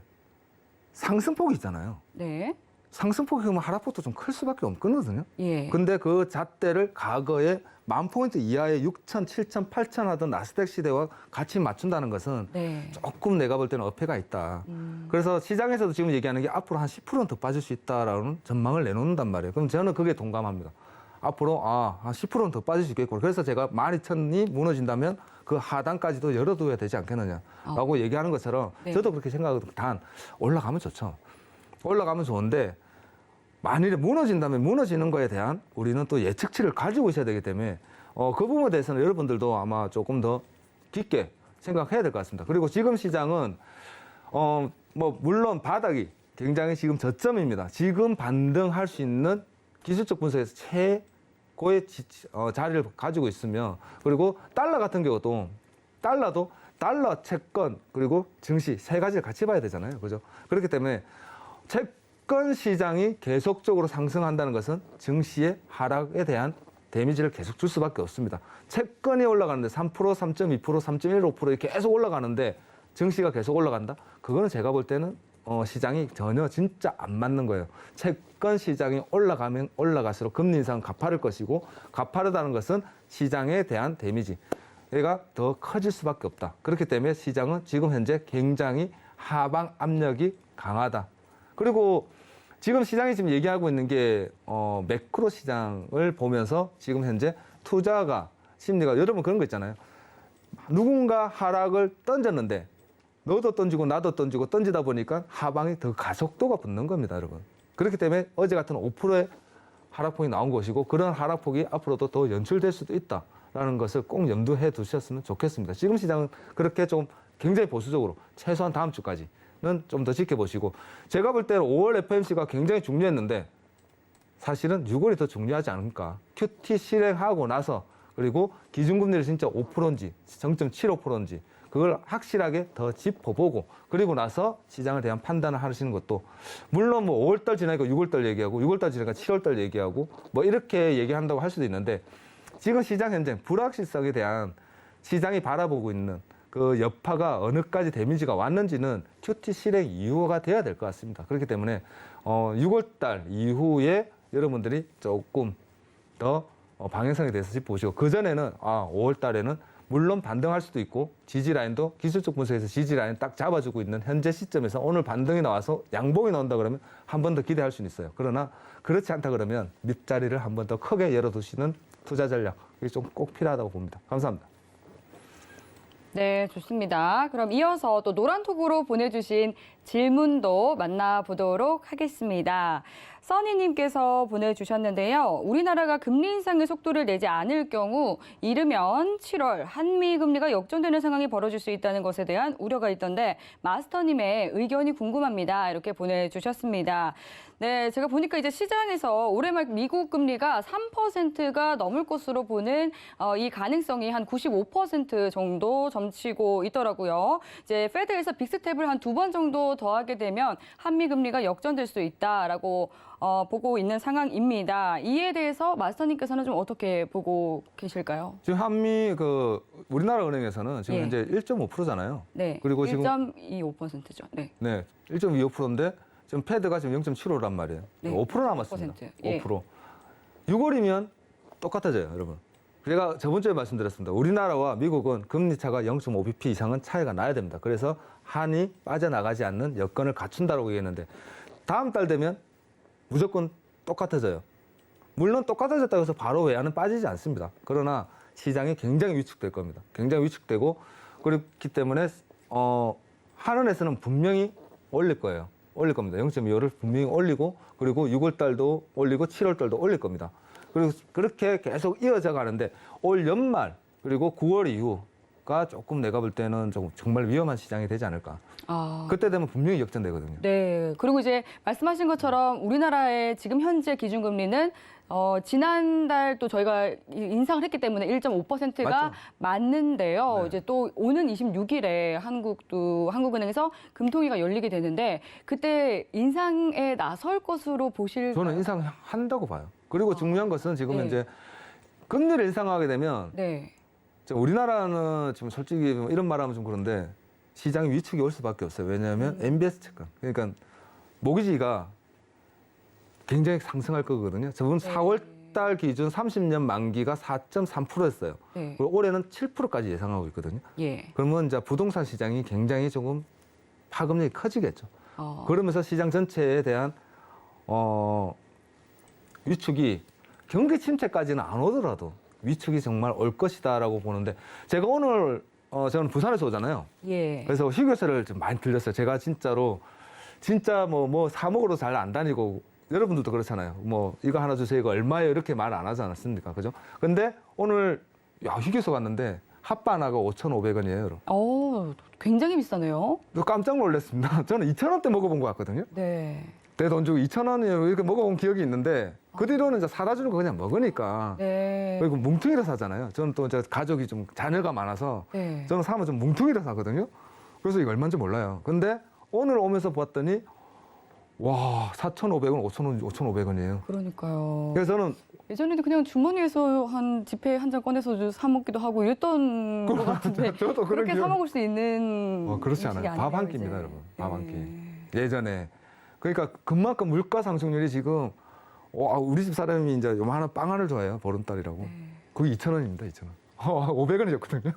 상승폭이 있잖아요. 네. 상승폭이 그러면 하락폭도 좀 클 수밖에 없거든요. 예. 근데 그 잣대를 과거에 10,000포인트 이하의 6,000, 7,000, 8,000 하던 나스닥 시대와 같이 맞춘다는 것은 네. 조금 내가 볼 때는 어폐가 있다. 그래서 시장에서도 지금 얘기하는 게 앞으로 한 10%는 더 빠질 수 있다라는 전망을 내놓는단 말이에요. 그럼 저는 그게 동감합니다. 앞으로 한 10%는 더 빠질 수 있겠고 그래서 제가 12,000이 무너진다면 그 하단까지도 열어둬야 되지 않겠느냐라고 얘기하는 것처럼 네. 저도 그렇게 생각하거든요. 단 올라가면 좋죠. 올라가면 좋은데 만일에 무너진다면 무너지는 거에 대한 우리는 또 예측치를 가지고 있어야 되기 때문에 그 부분에 대해서는 여러분들도 아마 조금 더 깊게 생각해야 될 것 같습니다. 그리고 지금 시장은 물론 바닥이 굉장히 지금 저점입니다. 지금 반등할 수 있는 기술적 분석에서 최고의 자리를 가지고 있으며 그리고 달러 같은 경우도 달러도 달러, 채권 그리고 증시 세 가지를 같이 봐야 되잖아요. 그죠? 그렇기 때문에 채권 시장이 계속적으로 상승한다는 것은 증시의 하락에 대한 데미지를 계속 줄 수밖에 없습니다. 채권이 올라가는데 3%, 3.2%, 3.15% 계속 올라가는데 증시가 계속 올라간다? 그거는 제가 볼 때는 시장이 전혀 진짜 안 맞는 거예요. 채권 시장이 올라가면 올라갈수록 금리 인상은 가파를 것이고 가파르다는 것은 시장에 대한 데미지가 더 커질 수밖에 없다. 그렇기 때문에 시장은 지금 현재 굉장히 하방 압력이 강하다. 그리고 지금 시장이 지금 얘기하고 있는 게 매크로 시장을 보면서 지금 현재 투자가 심리가 여러분 그런 거 있잖아요. 누군가 하락을 던졌는데 너도 던지고 나도 던지고 던지다 보니까 하방이 더 가속도가 붙는 겁니다, 여러분. 그렇기 때문에 어제 같은 5%의 하락폭이 나온 것이고 그런 하락폭이 앞으로도 더 연출될 수도 있다라는 것을 꼭 염두해 두셨으면 좋겠습니다. 지금 시장은 그렇게 좀 굉장히 보수적으로 최소한 다음 주까지 좀 더 지켜보시고 제가 볼 때는 5월 FOMC가 굉장히 중요했는데 사실은 6월이 더 중요하지 않을까. QT 실행하고 나서 그리고 기준금리를 진짜 5%인지 0.75%인지 그걸 확실하게 더 짚어보고 그리고 나서 시장에 대한 판단을 하시는 것도 물론 5월달 지나니까 6월달 얘기하고 6월달 지나니까 7월달 얘기하고 이렇게 얘기한다고 할 수도 있는데 지금 시장 현재 불확실성에 대한 시장이 바라보고 있는 그 여파가 어느까지 데미지가 왔는지는 QT 실행 이후가 돼야 될 것 같습니다. 그렇기 때문에 6월 달 이후에 여러분들이 조금 더 방향성에 대해서 짚어보시고 그전에는 5월 달에는 물론 반등할 수도 있고 지지 라인도 기술적 분석에서 지지 라인 딱 잡아주고 있는 현재 시점에서 오늘 반등이 나와서 양봉이 나온다 그러면 한 번 더 기대할 수는 있어요. 그러나 그렇지 않다 그러면 밑자리를 한 번 더 크게 열어두시는 투자 전략 이게 좀 꼭 필요하다고 봅니다. 감사합니다. 네, 좋습니다. 그럼 이어서 또 노란톡으로 보내주신 질문도 만나보도록 하겠습니다. 써니님께서 보내주셨는데요. 우리나라가 금리 인상의 속도를 내지 않을 경우 이르면 7월 한미 금리가 역전되는 상황이 벌어질 수 있다는 것에 대한 우려가 있던데 마스터님의 의견이 궁금합니다. 이렇게 보내주셨습니다. 네, 제가 보니까 이제 시장에서 올해 말 미국 금리가 3%가 넘을 것으로 보는 이 가능성이 한 95% 정도 점치고 있더라고요. 이제 페드에서 빅스텝을 한 2번 정도 더하게 되면 한미 금리가 역전될 수 있다라고 보고 있는 상황입니다. 이에 대해서 마스터님께서는 좀 어떻게 보고 계실까요? 지금 한미 우리나라 은행에서는 지금 예. 현재 1.5%잖아요. 네, 그리고 지금 1.25%죠. 네. 네, 1.25%인데 지금 패드가 지금 0.75란 말이에요. 네, 5% 남았습니다. 5%. 예. 5%. 6월이면 똑같아져요, 여러분. 제가 저번 주에 말씀드렸습니다. 우리나라와 미국은 금리 차가 0.5bp 이상은 차이가 나야 됩니다. 그래서 한이 빠져나가지 않는 여건을 갖춘다고 얘기했는데 다음 달 되면 무조건 똑같아져요. 물론 똑같아졌다고 해서 바로 외환은 빠지지 않습니다. 그러나 시장이 굉장히 위축될 겁니다. 굉장히 위축되고 그렇기 때문에 한은에서는 분명히 올릴 거예요. 올릴 겁니다. 0.25를 분명히 올리고 그리고 6월 달도 올리고 7월 달도 올릴 겁니다. 그리고 그렇게 계속 이어져 가는데 올 연말 그리고 9월 이후가 조금 내가 볼 때는 좀 정말 위험한 시장이 되지 않을까. 그때 되면 분명히 역전되거든요. 네. 그리고 이제 말씀하신 것처럼 우리나라의 지금 현재 기준금리는 지난달 또 저희가 인상을 했기 때문에 1.5%가 맞죠? 맞는데요. 네. 이제 또 오는 26일에 한국은행에서 금통위가 열리게 되는데 그때 인상에 나설 것으로 보실 저는 인상한다고 봐요. 그리고 중요한 것은 지금 네. 현재 금리를 인상하게 되면 네. 우리나라는 지금 솔직히 이런 말하면 좀 그런데 시장이 위축이 올 수밖에 없어요. 왜냐하면 MBS 채권 그러니까 모기지가 굉장히 상승할 거거든요. 저번 네. 4월 달 기준 30년 만기가 4.3%였어요. 네. 그리고 올해는 7%까지 예상하고 있거든요. 예. 그러면 이제 부동산 시장이 굉장히 조금 파급력이 커지겠죠. 그러면서 그러면서 시장 전체에 대한 위축이 경기 침체까지는 안 오더라도 위축이 정말 올 것이다라고 보는데 제가 오늘 저는 부산에서 오잖아요. 예. 그래서 휴게소를 좀 많이 들렸어요. 제가 진짜로 진짜 뭐 사먹으러 잘 안 다니고 여러분들도 그렇잖아요. 뭐 이거 하나 주세요. 이거 얼마예요? 이렇게 말 안 하지 않았습니까? 그죠? 근데 오늘 휴게소 갔는데 핫바 하나가 5,500원이에요, 여러분. 굉장히 비싸네요. 깜짝 놀랐습니다. 저는 2,000원대 먹어본 것 같거든요. 네. 내 돈 주고 2,000원이에요. 이렇게 먹어본 기억이 있는데 그 뒤로는 이제 사다 주는 거 그냥 먹으니까. 네. 그리고 뭉퉁이로 사잖아요. 저는 또 이제 가족이 좀 자녀가 많아서 네. 저는 사면 좀 뭉퉁이로 사거든요. 그래서 이거 얼마인지 몰라요. 근데 오늘 오면서 봤더니 와 4,500원, 5,500원이에요. 그러니까요. 그래서 저는 예전에는 그냥 주머니에서 한 지폐 한 장 꺼내서 사 먹기도 하고 이랬던 것 같은데 저도 그런 그렇게 기억- 사 먹을 수 있는 그렇지 음식이 않아요. 밥 한 아니에요, 끼입니다, 이제. 여러분. 밥 한 끼. 네. 예전에 그러니까 그만큼 물가 상승률이 지금 우리 집 사람이 이제 요만한 빵 하나를 좋아해요. 보름달이라고. 네. 그게 2,000원입니다. 2,000원. 500원이었거든요.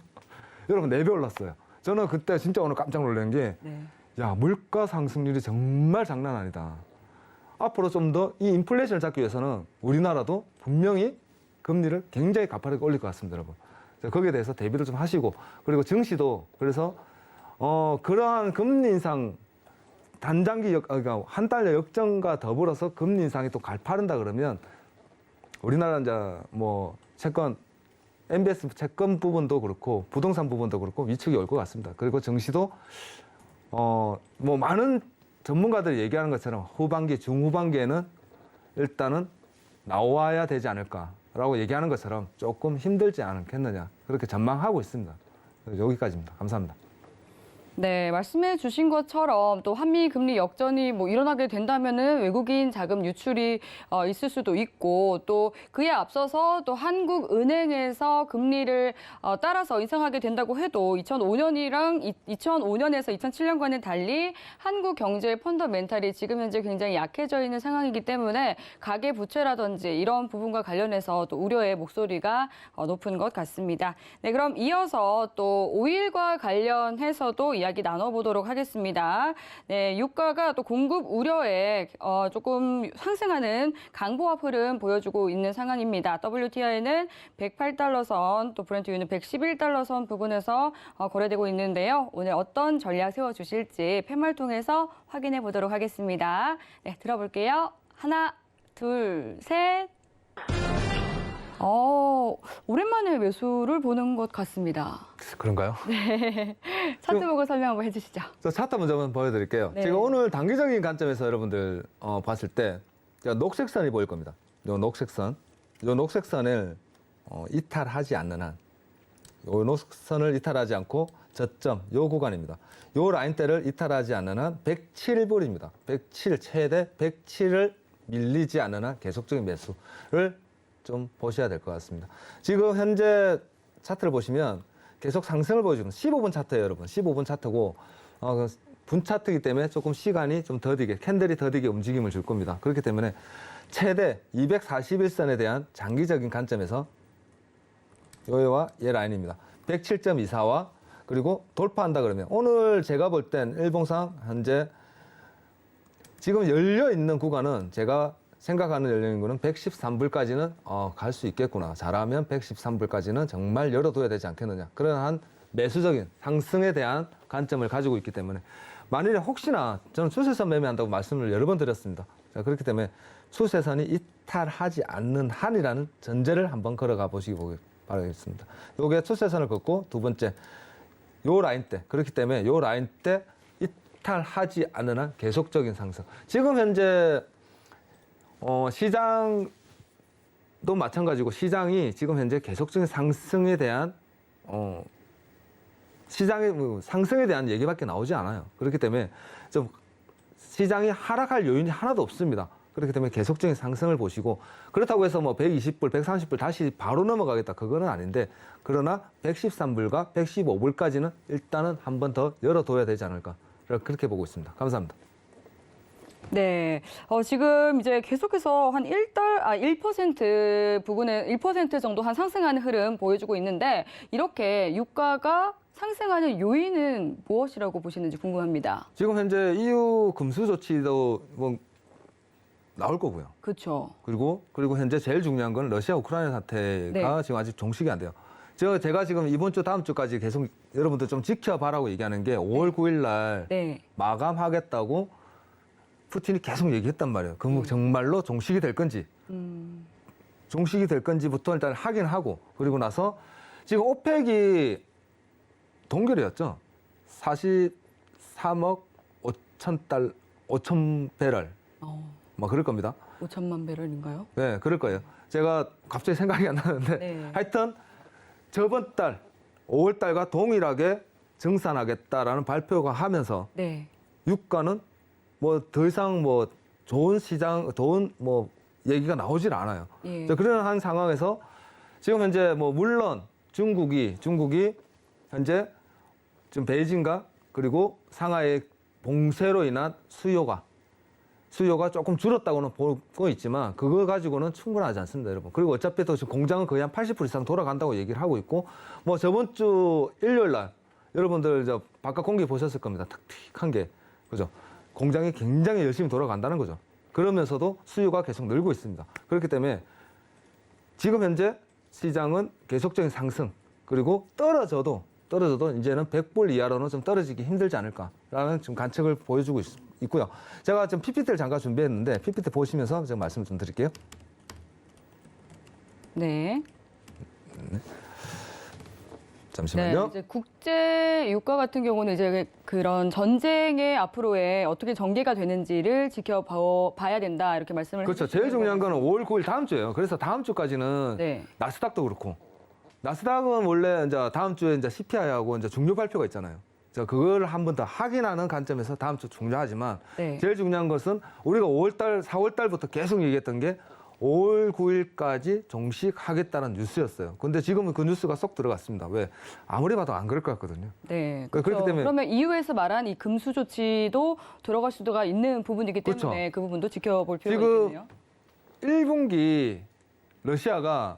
여러분 4배 올랐어요. 저는 그때 진짜 오늘 깜짝 놀란 게 네. 야, 물가 상승률이 정말 장난 아니다. 앞으로 좀 더 이 인플레이션을 잡기 위해서는 우리나라도 분명히 금리를 굉장히 가파르게 올릴 것 같습니다, 여러분. 거기에 대해서 대비를 좀 하시고 그리고 증시도 그래서 그러한 금리 인상 단장기 그러니까 한 달러 역전과 더불어서 금리 인상이 또 가파른다 그러면 우리나라 이제 뭐 채권 MBS 채권 부분도 그렇고 부동산 부분도 그렇고 위축이 올 것 같습니다. 그리고 증시도 뭐 많은 전문가들이 얘기하는 것처럼 후반기, 중후반기에는 일단은 나와야 되지 않을까라고 얘기하는 것처럼 조금 힘들지 않겠느냐 그렇게 전망하고 있습니다. 여기까지입니다. 감사합니다. 네, 말씀해 주신 것처럼 또 한미 금리 역전이 뭐 일어나게 된다면은 외국인 자금 유출이 있을 수도 있고 또 그에 앞서서 또 한국은행에서 금리를 따라서 인상하게 된다고 해도 2005년에서 2007년과는 달리 한국 경제의 펀더멘탈이 지금 현재 굉장히 약해져 있는 상황이기 때문에 가계 부채라든지 이런 부분과 관련해서 또 우려의 목소리가 높은 것 같습니다. 네, 그럼 이어서 또 오일과 관련해서도 이야기 나눠보도록 하겠습니다. 네, 유가가 또 공급 우려에 조금 상승하는 강보합 흐름 보여주고 있는 상황입니다. WTI는 108달러 선, 또 브렌트유는 111달러 선 부근에서 거래되고 있는데요. 오늘 어떤 전략 세워주실지 팻말 통해서 확인해 보도록 하겠습니다. 네, 들어볼게요. 하나, 둘, 셋. 오랜만에 매수를 보는 것 같습니다. 그런가요? 네. 차트 보고 설명 한번 해주시죠. 저 차트 먼저 한번 보여드릴게요. 네. 지금 오늘 단기적인 관점에서 여러분들 봤을 때 녹색선이 보일 겁니다. 요 녹색선을 이탈하지 않는 한, 요 녹색선을 이탈하지 않고 저점, 요 구간입니다. 요 라인대를 이탈하지 않는 한 107불입니다. 107, 최대 107을 밀리지 않는 한 계속적인 매수를 좀 보셔야 될 것 같습니다. 지금 현재 차트를 보시면 계속 상승을 보여주는 15분 차트예요, 여러분. 15분 차트고 분 차트이기 때문에 조금 시간이 좀 더디게, 캔들이 더디게 움직임을 줄 겁니다. 그렇기 때문에 최대 241선에 대한 장기적인 관점에서 요와 얘 라인입니다. 107.24와 그리고 돌파한다 그러면 오늘 제가 볼 땐 일봉상 현재 지금 열려 있는 구간은 제가 생각하는 열려 있는 거는 113불까지는 갈 수 있겠구나. 잘하면 113불까지는 정말 열어둬야 되지 않겠느냐. 그러한 매수적인 상승에 대한 관점을 가지고 있기 때문에 만일에 혹시나 저는 추세선 매매한다고 말씀을 여러 번 드렸습니다. 자, 그렇기 때문에 추세선이 이탈하지 않는 한이라는 전제를 한번 걸어가 보시기 바라겠습니다. 요게 추세선을 긋고 두 번째 요 라인 때 그렇기 때문에 요 라인 때 이탈하지 않는 한 계속적인 상승. 지금 현재 시장도 마찬가지고 시장이 지금 현재 계속적인 상승에 대한 시장의 상승에 대한 얘기밖에 나오지 않아요. 그렇기 때문에 좀 시장이 하락할 요인이 하나도 없습니다. 그렇기 때문에 계속적인 상승을 보시고 그렇다고 해서 뭐 120불, 130불 다시 바로 넘어가겠다 그거는 아닌데 그러나 113불과 115불까지는 일단은 한 번 더 열어둬야 되지 않을까 그렇게 보고 있습니다. 감사합니다. 네, 지금 이제 계속해서 한 1% 부근에 1% 정도 한 상승하는 흐름 보여주고 있는데 이렇게 유가가 상승하는 요인은 무엇이라고 보시는지 궁금합니다. 지금 현재 EU 금수 조치도 뭐 나올 거고요. 그렇죠. 그리고 현재 제일 중요한 건 러시아 우크라이나 사태가 네. 지금 아직 종식이 안 돼요. 제가 지금 이번 주 다음 주까지 계속 여러분들 좀 지켜봐라고 얘기하는 게 5월 9일 날 네. 마감하겠다고 푸틴이 계속 얘기했단 말이에요. 그 정말로 종식이 될 건지, 종식이 될 건지부터 일단 확인하고 그리고 나서 지금 오펙이 동결이었죠. 43억 5천 배럴, 뭐 그럴 겁니다. 5천만 배럴인가요? 네, 그럴 거예요. 제가 갑자기 생각이 안 나는데 네. 하여튼 저번 달 5월 달과 동일하게 증산하겠다라는 발표가 하면서 네. 유가는 뭐 더 이상 뭐 좋은 시장, 좋은 뭐 얘기가 나오질 않아요. 예. 그런 한 상황에서 지금 현재 뭐 물론 중국이 현재 지금 베이징과 그리고 상하이의 봉쇄로 인한 수요가 조금 줄었다고는 보고 있지만 그거 가지고는 충분하지 않습니다, 여러분. 그리고 어차피 또 지금 공장은 거의 한 80% 이상 돌아간다고 얘기를 하고 있고 뭐 저번 주 일요일 날 여러분들 저 바깥 공기 보셨을 겁니다. 탁틱한 게 그죠? 공장이 굉장히 열심히 돌아간다는 거죠. 그러면서도 수요가 계속 늘고 있습니다. 그렇기 때문에 지금 현재 시장은 계속적인 상승 그리고 떨어져도 이제는 100불 이하로는 좀 떨어지기 힘들지 않을까라는 지금 관측을 보여주고 있고요. 제가 지금 PPT를 잠깐 준비했는데 PPT 보시면서 제가 말씀을 좀 드릴게요. 네. 잠시만요. 네, 이제 국제 유가 같은 경우는 이제 그런 전쟁의 앞으로의 어떻게 전개가 되는지를 지켜봐야 된다 이렇게 말씀을 그렇죠. 제일 해주시는 중요한 거는 5월 9일 다음 주예요. 그래서 다음 주까지는 네. 나스닥도 그렇고 나스닥은 원래 이제 다음 주에 이제 CPI하고 이제 중요 발표가 있잖아요. 그걸 한 번 더 확인하는 관점에서 다음 주 중요하지만 네. 제일 중요한 것은 우리가 5월달, 4월달부터 계속 얘기했던 게 5월 9일까지 종식하겠다는 뉴스였어요. 근데 지금은 그 뉴스가 쏙 들어갔습니다. 왜? 아무리 봐도 안 그럴 것 같거든요. 네, 그렇기 그렇죠. 때문에- 그러면 이후에서 말한 이 금수 조치도 들어갈 수가 있는 부분이기 때문에 그렇죠. 그 부분도 지켜볼 필요가 지금 있겠네요. 1분기 러시아가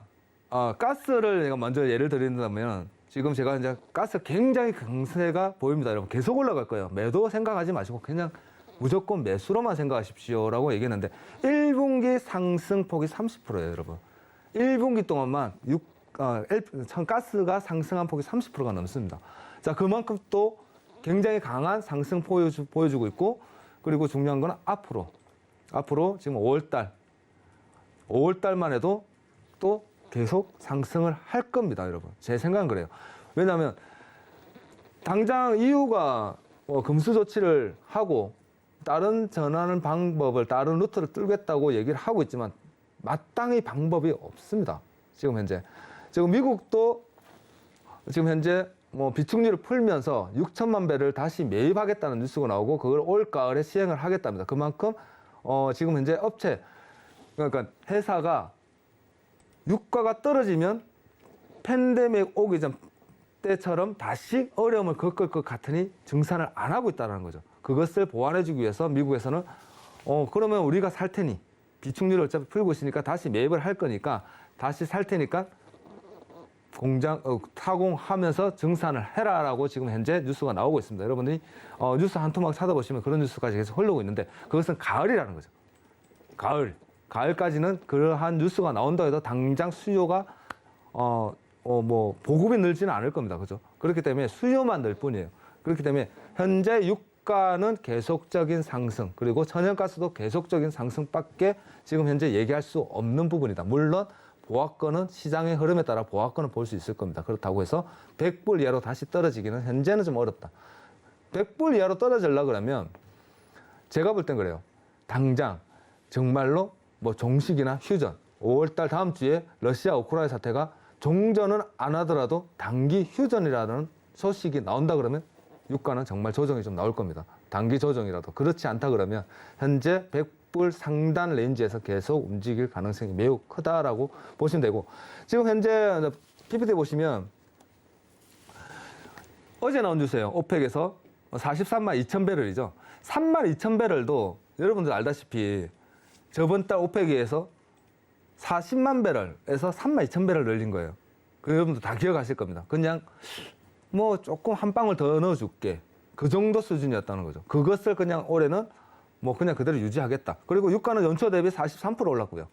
가스를 내가 먼저 예를 드린다면 지금 제가 이제 가스 굉장히 강세가 보입니다. 여러분 계속 올라갈 거예요. 매도 생각하지 마시고 그냥 무조건 매수로만 생각하십시오라고 얘기했는데 1분기 상승폭이 30%예요, 여러분. 1분기 동안만 가스가 상승한 폭이 30%가 넘습니다. 자, 그만큼 또 굉장히 강한 상승 보여주고 있고 그리고 중요한 건 앞으로 지금 5월달만 해도 또 계속 상승을 할 겁니다, 여러분. 제 생각은 그래요. 왜냐하면 당장 EU가 금수 조치를 하고 다른 전하는 방법을 다른 루트를 뚫겠다고 얘기를 하고 있지만 마땅히 방법이 없습니다. 지금 현재. 지금 미국도 지금 현재 비축률을 풀면서 6천만 배를 다시 매입하겠다는 뉴스가 나오고 그걸 올 가을에 시행을 하겠답니다. 그만큼 지금 현재 그러니까 회사가 유가가 떨어지면 팬데믹 오기 전 때처럼 다시 어려움을 겪을 것 같으니 증산을 안 하고 있다는 거죠. 그것을 보완해주기 위해서 미국에서는 그러면 우리가 살 테니 비축률을 어차피 풀고 있으니까 다시 매입을 할 거니까 다시 살 테니까 공장 타공하면서 증산을 해라라고 지금 현재 뉴스가 나오고 있습니다. 여러분들이 뉴스 한 토막 찾아보시면 그런 뉴스까지 계속 흐르고 있는데 그것은 가을이라는 거죠. 가을까지는 그러한 뉴스가 나온다 해도 당장 수요가 보급이 늘지는 않을 겁니다. 그죠? 그렇기 때문에 수요만 늘 뿐이에요. 그렇기 때문에 현재 유가는 계속적인 상승, 그리고 천연가스도 계속적인 상승밖에 지금 현재 얘기할 수 없는 부분이다. 물론 보합권은 시장의 흐름에 따라 보합권을 볼 수 있을 겁니다. 그렇다고 해서 100불 이하로 다시 떨어지기는 현재는 좀 어렵다. 100불 이하로 떨어지려고 그러면 제가 볼 땐 그래요. 당장 정말로 종식이나 휴전, 5월달 다음 주에 러시아 우크라이나 사태가 종전은 안 하더라도 단기 휴전이라는 소식이 나온다 그러면 유가는 정말 조정이 좀 나올 겁니다. 단기 조정이라도. 그렇지 않다 그러면 현재 100불 상단 레인지에서 계속 움직일 가능성이 매우 크다라고 보시면 되고 지금 현재 PPT 보시면 어제 나온 뉴스예요. 오펙에서 43만 2천 배럴이죠. 3만 2천 배럴도 여러분들 알다시피 저번 달 오펙에서 40만 배럴에서 3만 2천 배럴 늘린 거예요. 그 여러분들 다 기억하실 겁니다. 그냥 조금 한 방울 더 넣어줄게. 그 정도 수준이었다는 거죠. 그것을 그냥 올해는 그냥 그대로 유지하겠다. 그리고 유가는 연초 대비 43% 올랐고요.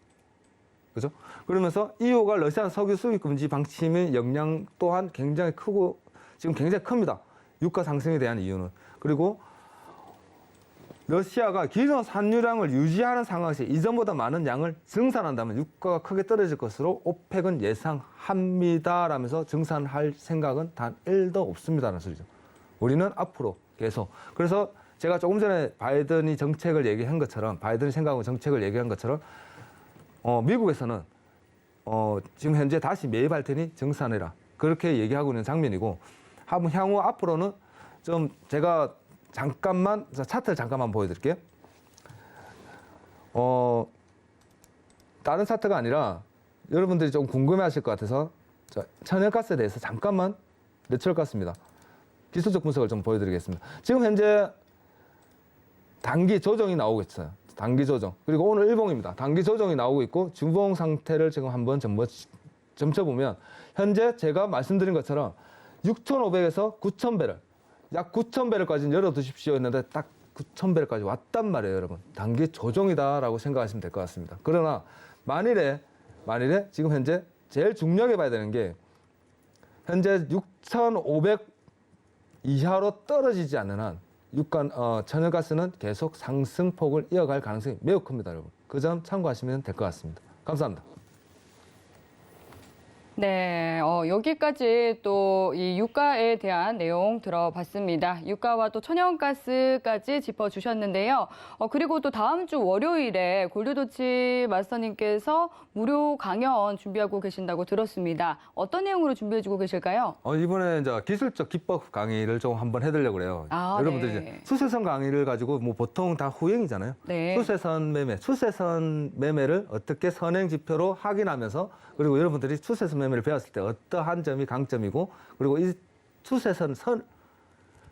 그죠? 그러면서 EU가 러시아 석유 수입 금지 방침의 영향 또한 굉장히 크고 지금 굉장히 큽니다. 유가 상승에 대한 이유는. 그리고 러시아가 기존 산유량을 유지하는 상황에서 이전보다 많은 양을 증산한다면 유가가 크게 떨어질 것으로 오펙은 예상합니다라면서 증산할 생각은 단 1도 없습니다라는 소리죠. 우리는 앞으로 계속. 그래서 제가 조금 전에 바이든이 정책을 얘기한 것처럼 바이든이 생각하고 정책을 얘기한 것처럼 미국에서는 지금 현재 다시 매입할 테니 증산해라. 그렇게 얘기하고 있는 장면이고 향후 앞으로는 좀 제가 차트를 잠깐만 보여드릴게요. 다른 차트가 아니라 여러분들이 좀 궁금해하실 것 같아서 천연가스에 대해서 잠깐만 내추럴가스입니다. 기술적 분석을 좀 보여드리겠습니다. 지금 현재 단기 조정이 나오고 있어요. 단기 조정. 그리고 오늘 일봉입니다. 단기 조정이 나오고 있고 주봉 상태를 지금 한번 점쳐보면 현재 제가 말씀드린 것처럼 6,500에서 9,000배럴 약 9,000배럴까지는 열어두십시오 했는데 딱 9,000배럴까지 왔단 말이에요, 여러분. 단기 조정이다라고 생각하시면 될 것 같습니다. 그러나 만일에 지금 현재 제일 중요하게 봐야 되는 게 현재 6,500 이하로 떨어지지 않는 한 천연가스는 계속 상승폭을 이어갈 가능성이 매우 큽니다, 여러분. 그 점 참고하시면 될 것 같습니다. 감사합니다. 네, 여기까지 또 이 유가에 대한 내용 들어봤습니다. 유가와 또 천연가스까지 짚어주셨는데요. 그리고 또 다음 주 월요일에 골드도치 마스터님께서 무료 강연 준비하고 계신다고 들었습니다. 어떤 내용으로 준비해주고 계실까요? 이번에 이제 기술적 기법 강의를 좀 한번 해드리려고 그래요. 여러분들 네. 이제 수세선 강의를 가지고 뭐 보통 다 후행이잖아요. 네. 수세선 매매를 어떻게 선행 지표로 확인하면서 그리고 여러분들이 수세선 매매를 배웠을 때 어떠한 점이 강점이고 그리고 이 수세선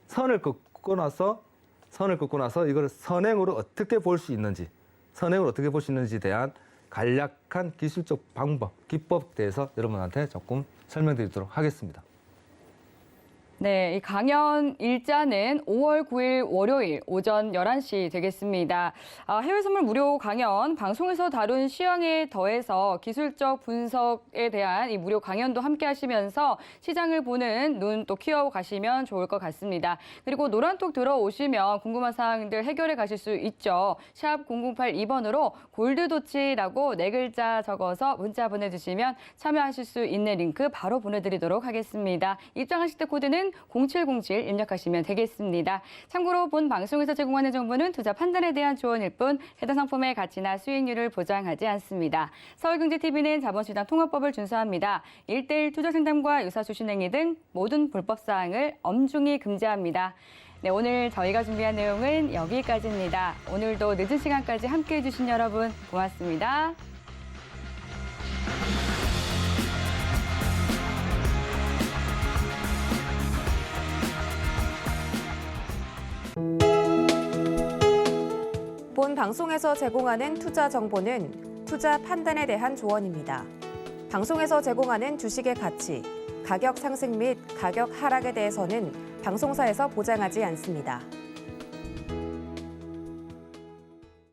선을 긋고 나서 이걸 선행으로 어떻게 볼 수 있는지에 대한 간략한 기술적 방법, 기법에 대해서 여러분한테 조금 설명드리도록 하겠습니다. 네, 이 강연 일자는 5월 9일 월요일 오전 11시 되겠습니다. 해외 선물 무료 강연, 방송에서 다룬 시황에 더해서 기술적 분석에 대한 이 무료 강연도 함께 하시면서 시장을 보는 눈 또 키워가시면 좋을 것 같습니다. 그리고 노란톡 들어오시면 궁금한 사항들 해결해 가실 수 있죠. 샵 0082번으로 골드도치라고 4글자 적어서 문자 보내주시면 참여하실 수 있는 링크 바로 보내드리도록 하겠습니다. 입장하실 때 코드는 0707 입력하시면 되겠습니다. 참고로 본 방송에서 제공하는 정보는 투자 판단에 대한 조언일 뿐 해당 상품의 가치나 수익률을 보장하지 않습니다. 서울경제TV는 자본시장 통합법을 준수합니다. 1:1 투자 상담과 유사수신 행위 등 모든 불법 사항을 엄중히 금지합니다. 네, 오늘 저희가 준비한 내용은 여기까지입니다. 오늘도 늦은 시간까지 함께해 주신 여러분 고맙습니다. 본 방송에서 제공하는 투자 정보는 투자 판단에 대한 조언입니다. 방송에서 제공하는 주식의 가치, 가격 상승 및 가격 하락에 대해서는 방송사에서 보장하지 않습니다.